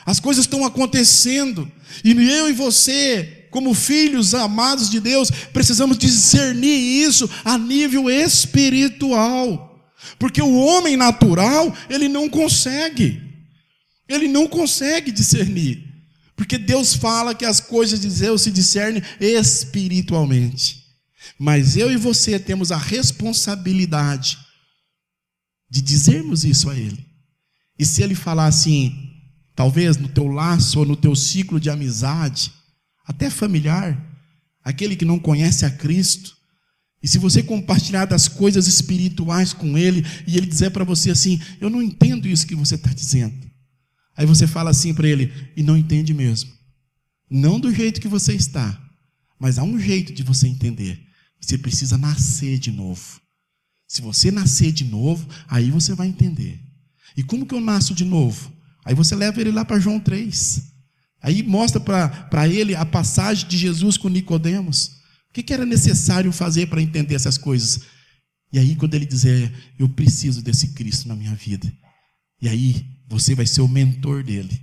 As coisas estão acontecendo, e eu e você, como filhos amados de Deus, precisamos discernir isso a nível espiritual. Porque o homem natural, ele não consegue discernir. Porque Deus fala que as coisas de Deus se discernem espiritualmente. Mas eu e você temos a responsabilidade de dizermos isso a Ele. E se Ele falar assim, talvez no teu laço ou no teu ciclo de amizade, até familiar, aquele que não conhece a Cristo, e se você compartilhar das coisas espirituais com Ele, e Ele dizer para você assim: eu não entendo isso que você está dizendo. Aí você fala assim para Ele: e não entende mesmo. Não do jeito que você está, mas há um jeito de você entender. Você precisa nascer de novo. Se você nascer de novo, aí você vai entender. E como que eu nasço de novo? Aí você leva ele lá para João 3. Aí mostra para ele a passagem de Jesus com Nicodemos. O que era necessário fazer para entender essas coisas? E aí quando ele dizer: eu preciso desse Cristo na minha vida. E aí você vai ser o mentor dele.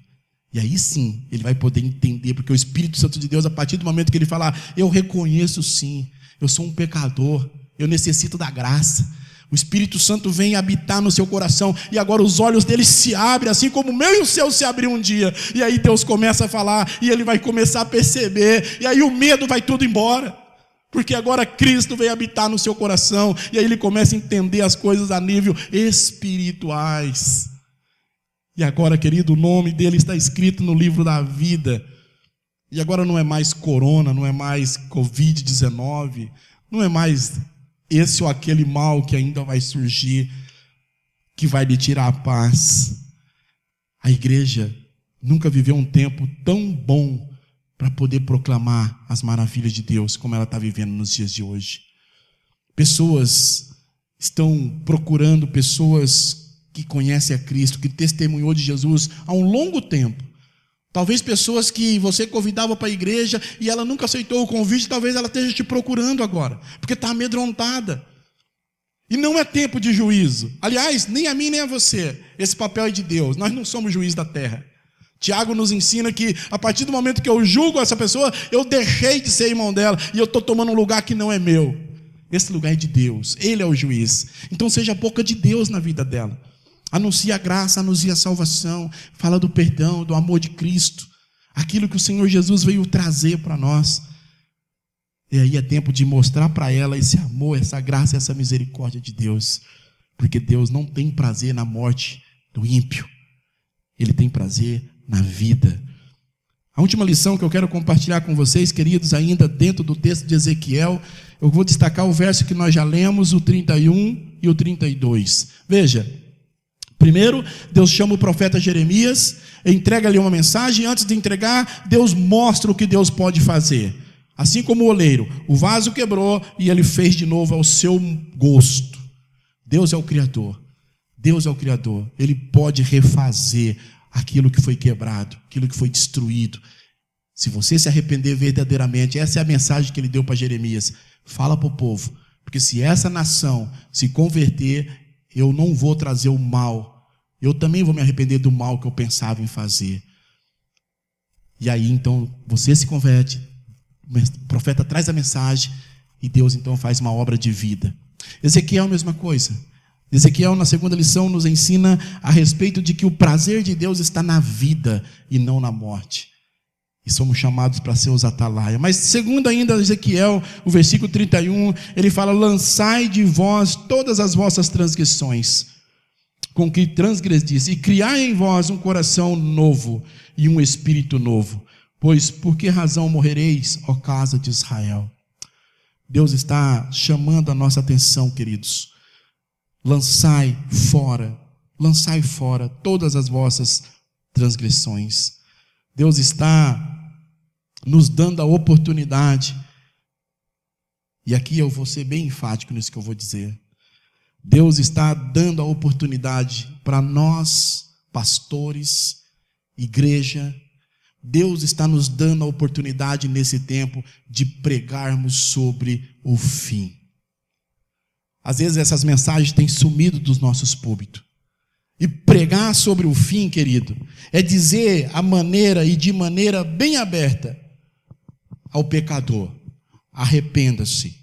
E aí sim, ele vai poder entender, porque o Espírito Santo de Deus, a partir do momento que ele falar, eu reconheço sim, eu sou um pecador, eu necessito da graça. O Espírito Santo vem habitar no seu coração, e agora os olhos dele se abrem, assim como o meu e o seu se abriram um dia. E aí Deus começa a falar, e ele vai começar a perceber, e aí o medo vai tudo embora. Porque agora Cristo vem habitar no seu coração, e aí ele começa a entender as coisas a nível espirituais. E agora, querido, o nome dele está escrito no livro da vida. E agora não é mais corona, não é mais Covid-19, não é mais esse ou aquele mal que ainda vai surgir, que vai lhe tirar a paz. A igreja nunca viveu um tempo tão bom para poder proclamar as maravilhas de Deus como ela está vivendo nos dias de hoje. Pessoas estão procurando pessoas que conhecem a Cristo, que testemunhou de Jesus há um longo tempo. Talvez pessoas que você convidava para a igreja e ela nunca aceitou o convite, talvez ela esteja te procurando agora, porque está amedrontada. E não é tempo de juízo. Aliás, nem a mim nem a você. Esse papel é de Deus. Nós não somos juiz da terra. Tiago nos ensina que a partir do momento que eu julgo essa pessoa, eu deixei de ser irmão dela e eu estou tomando um lugar que não é meu. Esse lugar é de Deus. Ele é o juiz. Então seja a boca de Deus na vida dela. Anuncia a graça, anuncia a salvação, fala do perdão, do amor de Cristo, aquilo que o Senhor Jesus veio trazer para nós. E aí é tempo de mostrar para ela esse amor, essa graça, essa misericórdia de Deus, porque Deus não tem prazer na morte do ímpio, Ele tem prazer na vida. A última lição que eu quero compartilhar com vocês, queridos, ainda dentro do texto de Ezequiel, eu vou destacar o verso que nós já lemos, o 31 e o 32. Veja. Primeiro, Deus chama o profeta Jeremias, entrega-lhe uma mensagem, e antes de entregar, Deus mostra o que Deus pode fazer. Assim como o oleiro, o vaso quebrou e ele fez de novo ao seu gosto. Deus é o Criador, Deus é o Criador, Ele pode refazer aquilo que foi quebrado, aquilo que foi destruído. Se você se arrepender verdadeiramente, essa é a mensagem que Ele deu para Jeremias. Fala para o povo, porque se essa nação se converter, eu não vou trazer o mal, eu também vou me arrepender do mal que eu pensava em fazer. E aí então você se converte, o profeta traz a mensagem e Deus então faz uma obra de vida. Ezequiel a mesma coisa. Ezequiel na segunda lição nos ensina a respeito de que o prazer de Deus está na vida e não na morte. E somos chamados para ser os atalaia. Mas segundo ainda Ezequiel, o versículo 31, ele fala: lançai de vós todas as vossas transgressões, com que transgredis, e criai em vós um coração novo e um espírito novo. Pois por que razão morrereis, ó casa de Israel? Deus está chamando a nossa atenção, queridos. Lançai fora todas as vossas transgressões. Deus está nos dando a oportunidade, e aqui eu vou ser bem enfático nisso que eu vou dizer. Deus está dando a oportunidade para nós, pastores, igreja. Deus está nos dando a oportunidade nesse tempo de pregarmos sobre o fim. Às vezes essas mensagens têm sumido dos nossos púlpitos. E pregar sobre o fim, querido, é dizer a maneira e de maneira bem aberta ao pecador: arrependa-se,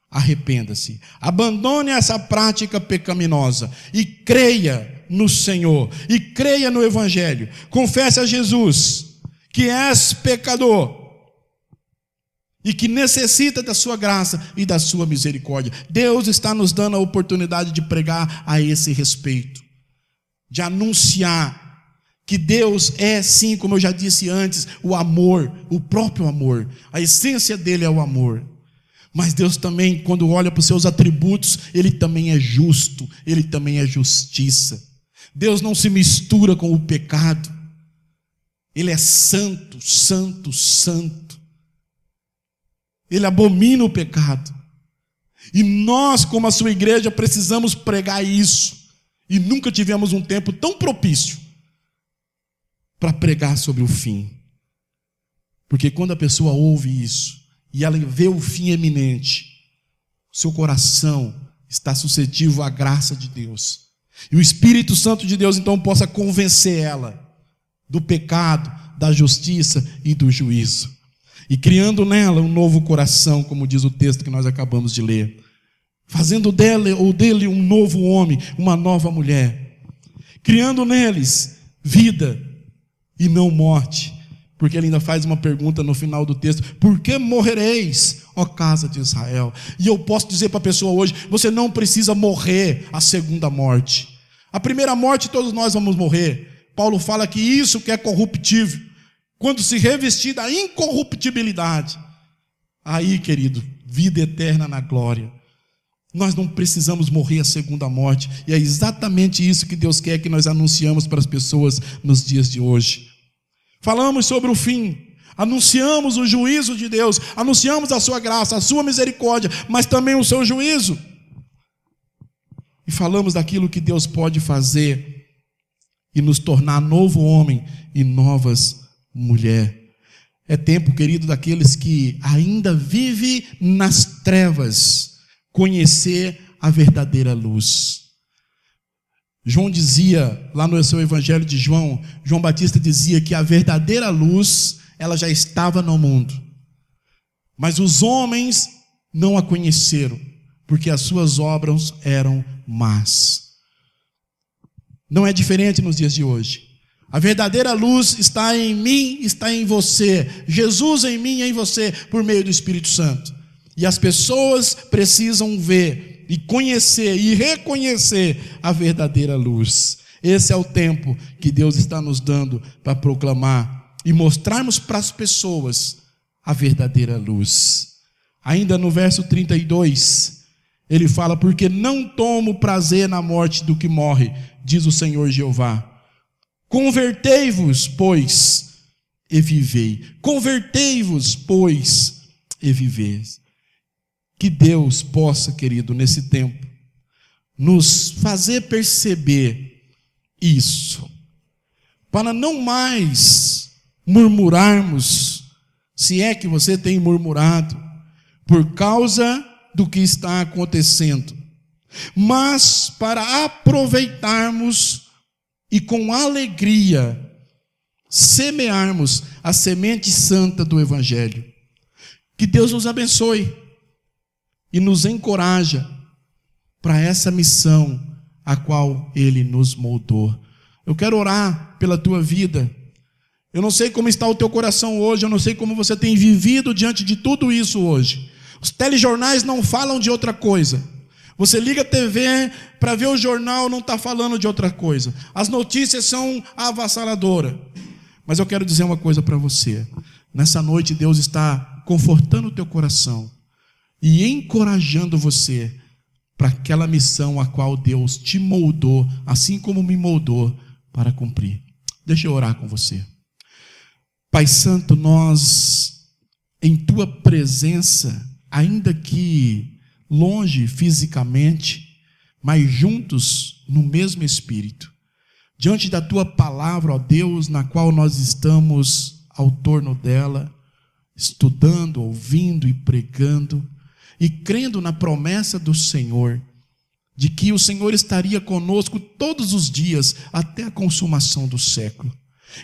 arrependa-se, abandone essa prática pecaminosa e creia no Senhor, e creia no Evangelho, confesse a Jesus que és pecador e que necessita da sua graça e da sua misericórdia. Deus está nos dando a oportunidade de pregar a esse respeito, de anunciar que Deus é sim, como eu já disse antes, o amor, o próprio amor. A essência dele é o amor. Mas Deus também, quando olha para os seus atributos, Ele também é justo, Ele também é justiça. Deus não se mistura com o pecado. Ele é santo, santo, santo. Ele abomina o pecado. E nós, como a sua igreja, precisamos pregar isso. E nunca tivemos um tempo tão propício para pregar sobre o fim. Porque quando a pessoa ouve isso e ela vê o fim eminente, seu coração está suscetível à graça de Deus. E o Espírito Santo de Deus então possa convencer ela do pecado, da justiça e do juízo. E criando nela um novo coração, como diz o texto que nós acabamos de ler. Fazendo dela ou dele um novo homem, uma nova mulher. Criando neles vida e não morte. Porque ele ainda faz uma pergunta no final do texto: por que morrereis, ó casa de Israel? E eu posso dizer para a pessoa hoje: você não precisa morrer a segunda morte. A primeira morte todos nós vamos morrer. Paulo fala que isso que é corruptível, quando se revestir da incorruptibilidade, aí, querido, vida eterna na glória. Nós não precisamos morrer a segunda morte. E é exatamente isso que Deus quer que nós anunciamos para as pessoas nos dias de hoje. Falamos sobre o fim, anunciamos o juízo de Deus, anunciamos a sua graça, a sua misericórdia, mas também o seu juízo. E falamos daquilo que Deus pode fazer e nos tornar novo homem e novas mulher. É tempo, querido, daqueles que ainda vivem nas trevas, conhecer a verdadeira luz. João dizia, lá no seu evangelho de João, João Batista dizia que a verdadeira luz, ela já estava no mundo. Mas os homens não a conheceram, porque as suas obras eram más. Não é diferente nos dias de hoje. A verdadeira luz está em mim, está em você. Jesus em mim e em você, por meio do Espírito Santo. E as pessoas precisam ver e conhecer e reconhecer a verdadeira luz. Esse é o tempo que Deus está nos dando para proclamar e mostrarmos para as pessoas a verdadeira luz. Ainda no verso 32, ele fala: porque não tomo prazer na morte do que morre, diz o Senhor Jeová. Convertei-vos, pois, e vivei. Convertei-vos, pois, e vivei. Que Deus possa, querido, nesse tempo, nos fazer perceber isso, para não mais murmurarmos, se é que você tem murmurado, por causa do que está acontecendo, mas para aproveitarmos e com alegria semearmos a semente santa do Evangelho. Que Deus nos abençoe e nos encoraja para essa missão a qual Ele nos moldou. Eu quero orar pela tua vida. Eu não sei como está o teu coração hoje, eu não sei como você tem vivido diante de tudo isso hoje. Os telejornais não falam de outra coisa. Você liga a TV para ver o jornal, não está falando de outra coisa. As notícias são avassaladoras. Mas eu quero dizer uma coisa para você. Nessa noite Deus está confortando o teu coração e encorajando você para aquela missão a qual Deus te moldou, assim como me moldou, para cumprir. Deixa eu orar com você. Pai Santo, nós, em Tua presença, ainda que longe fisicamente, mas juntos no mesmo Espírito, diante da Tua palavra, ó Deus, na qual nós estamos ao torno dela, estudando, ouvindo e pregando, e crendo na promessa do Senhor, de que o Senhor estaria conosco todos os dias, até a consumação do século.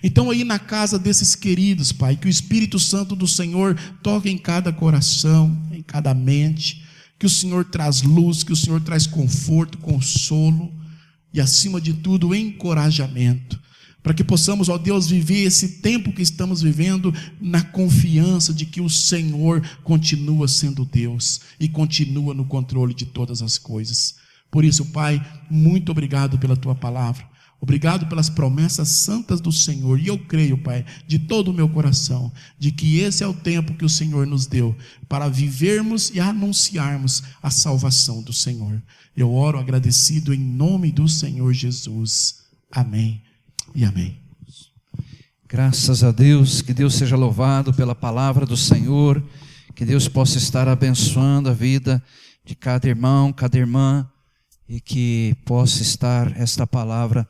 Então aí na casa desses queridos, Pai, que o Espírito Santo do Senhor toque em cada coração, em cada mente, que o Senhor traz luz, que o Senhor traz conforto, consolo, e acima de tudo, encorajamento, para que possamos, ó Deus, viver esse tempo que estamos vivendo na confiança de que o Senhor continua sendo Deus e continua no controle de todas as coisas. Por isso, Pai, muito obrigado pela Tua palavra, obrigado pelas promessas santas do Senhor, e eu creio, Pai, de todo o meu coração, de que esse é o tempo que o Senhor nos deu para vivermos e anunciarmos a salvação do Senhor. Eu oro agradecido em nome do Senhor Jesus. Amém e amém. Graças a Deus, que Deus seja louvado pela palavra do Senhor, que Deus possa estar abençoando a vida de cada irmão, cada irmã, e que possa estar esta palavra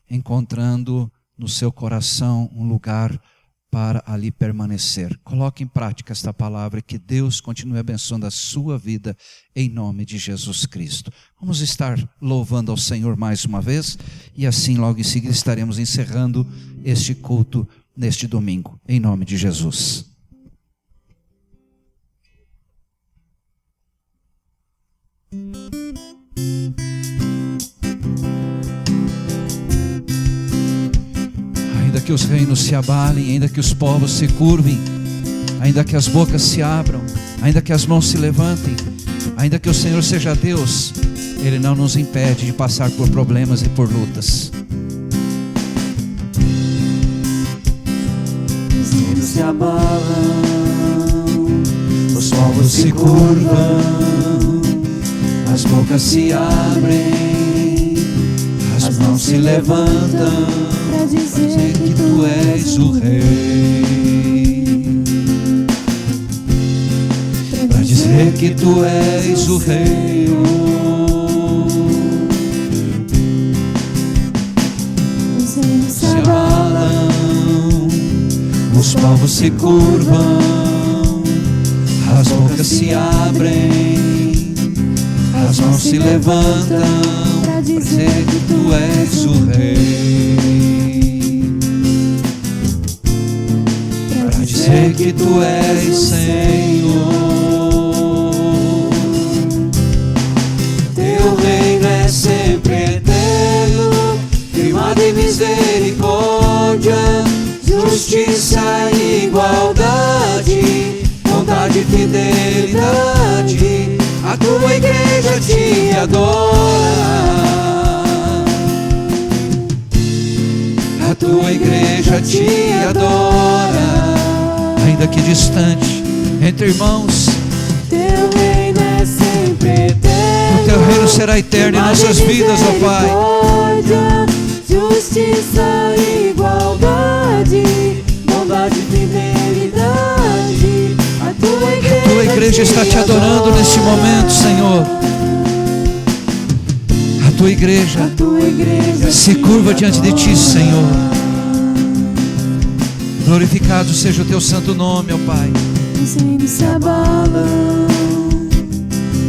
encontrando no seu coração um lugar para ali permanecer. Coloque em prática esta palavra e que Deus continue abençoando a sua vida em nome de Jesus Cristo. Vamos estar louvando ao Senhor mais uma vez e assim logo em seguida estaremos encerrando este culto neste domingo, em nome de Jesus. Ainda que os reinos se abalem, ainda que os povos se curvem, ainda que as bocas se abram, ainda que as mãos se levantem, ainda que o Senhor seja Deus, Ele não nos impede de passar por problemas e por lutas. Os reinos se abalam, os povos se curvam, as bocas se abrem, as mãos se levantam, para dizer que tu és o Rei, para dizer que tu és o Rei. Os reinos se abalam, os povos se curvam, as bocas se abrem, as mãos se levantam, para dizer que tu és o Rei, para dizer que tu és Senhor. Teu reino é sempre eterno, firmado em misericórdia, justiça e igualdade, bondade e fidelidade. A tua igreja te adora, a tua igreja te adora. Ainda que distante, entre irmãos, Teu reino é sempre eterno, o teu reino será eterno em nossas vidas, ó Pai. Justiça e igualdade, bondade e fidelidade. A tua igreja está te adorando neste momento, Senhor. A tua igreja se curva diante de ti, Senhor. Glorificado seja o teu santo nome, ó Pai. Os reinos se abalam,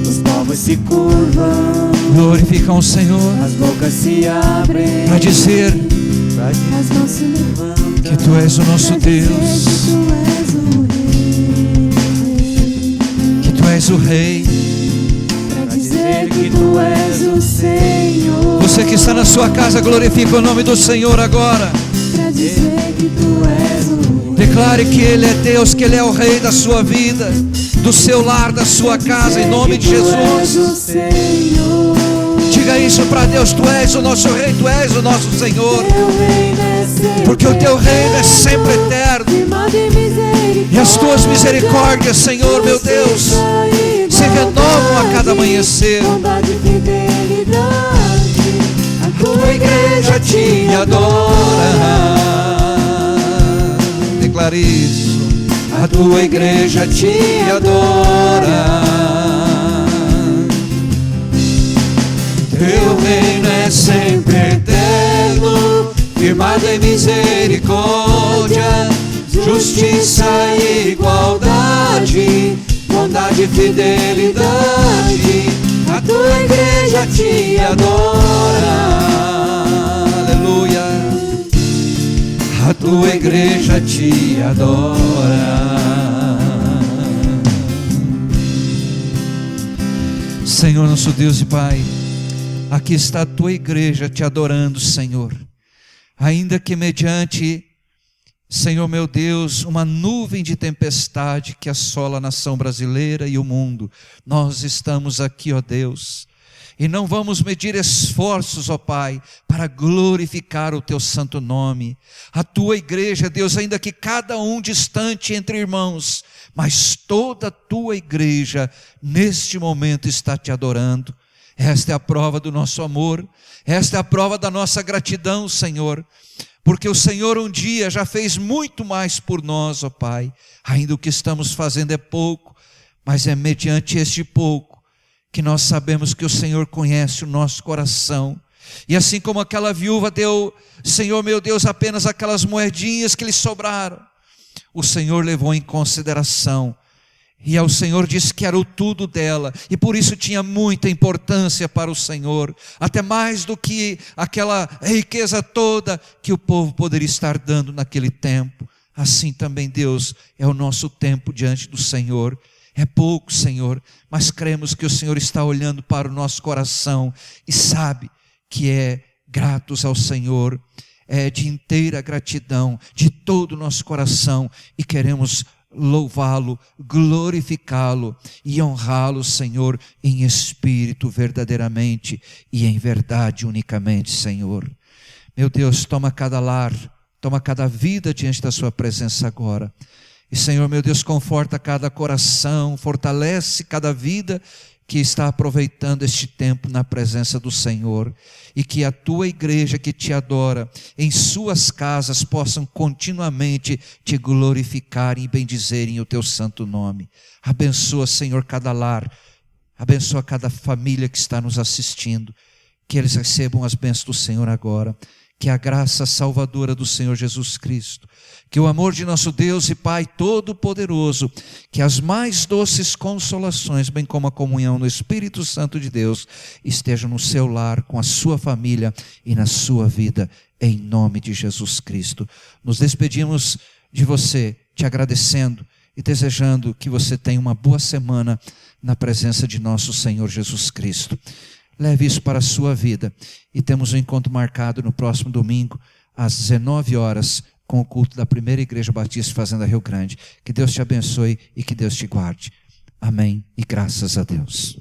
os povos se curvam, glorificam o Senhor, as bocas se abrem, para dizer as mãos se levantam, que tu és o nosso Deus, que tu és o Rei, que tu és o Rei, para dizer que tu és o Senhor. Você que está na sua casa, glorifica o nome do Senhor agora. Para dizer que tu és o Rei. Declare que Ele é Deus, que Ele é o Rei da sua vida, do seu lar, da sua casa, em nome de Jesus. Diga isso para Deus: tu és o nosso Rei, tu és o nosso Senhor, porque o teu reino é sempre eterno, e as tuas misericórdias, Senhor meu Deus, se renovam a cada amanhecer. A tua igreja te adora. Declare isso. A tua igreja te adora. Teu reino é sempre eterno, firmado em misericórdia, justiça e igualdade, bondade e fidelidade. A tua igreja te adora. Aleluia. A tua igreja te adora. Senhor nosso Deus e Pai, aqui está a tua igreja te adorando, Senhor. Ainda que mediante, Senhor meu Deus, uma nuvem de tempestade que assola a nação brasileira e o mundo, nós estamos aqui, ó Deus, e não vamos medir esforços, ó Pai, para glorificar o teu santo nome. A tua igreja, Deus, ainda que cada um distante entre irmãos, mas toda a tua igreja neste momento está te adorando. Esta é a prova do nosso amor, esta é a prova da nossa gratidão, Senhor, porque o Senhor um dia já fez muito mais por nós, ó Pai. Ainda o que estamos fazendo é pouco, mas é mediante este pouco que nós sabemos que o Senhor conhece o nosso coração. E assim como aquela viúva deu, Senhor meu Deus, apenas aquelas moedinhas que lhe sobraram, o Senhor levou em consideração. E o Senhor disse que era o tudo dela, e por isso tinha muita importância para o Senhor, até mais do que aquela riqueza toda que o povo poderia estar dando naquele tempo. Assim também Deus é o nosso tempo diante do Senhor. É pouco, Senhor, mas cremos que o Senhor está olhando para o nosso coração e sabe que é gratos ao Senhor, é de inteira gratidão, de todo o nosso coração, e queremos louvá-lo, glorificá-lo e honrá-lo, Senhor, em espírito verdadeiramente e em verdade unicamente, Senhor. Meu Deus, toma cada lar, toma cada vida diante da sua presença agora. E, Senhor, meu Deus, conforta cada coração, fortalece cada vida que está aproveitando este tempo na presença do Senhor, e que a tua igreja que te adora em suas casas possam continuamente te glorificar e bendizerem o teu santo nome. Abençoa, Senhor, cada lar, abençoa cada família que está nos assistindo, que eles recebam as bênçãos do Senhor agora. Que a graça salvadora do Senhor Jesus Cristo, que o amor de nosso Deus e Pai Todo-Poderoso, que as mais doces consolações, bem como a comunhão no Espírito Santo de Deus, estejam no seu lar, com a sua família e na sua vida, em nome de Jesus Cristo. Nos despedimos de você, te agradecendo e desejando que você tenha uma boa semana na presença de nosso Senhor Jesus Cristo. Leve isso para a sua vida. E temos um encontro marcado no próximo domingo, às 19 horas, com o culto da Primeira Igreja Batista Fazenda Rio Grande. Que Deus te abençoe e que Deus te guarde. Amém e graças a Deus.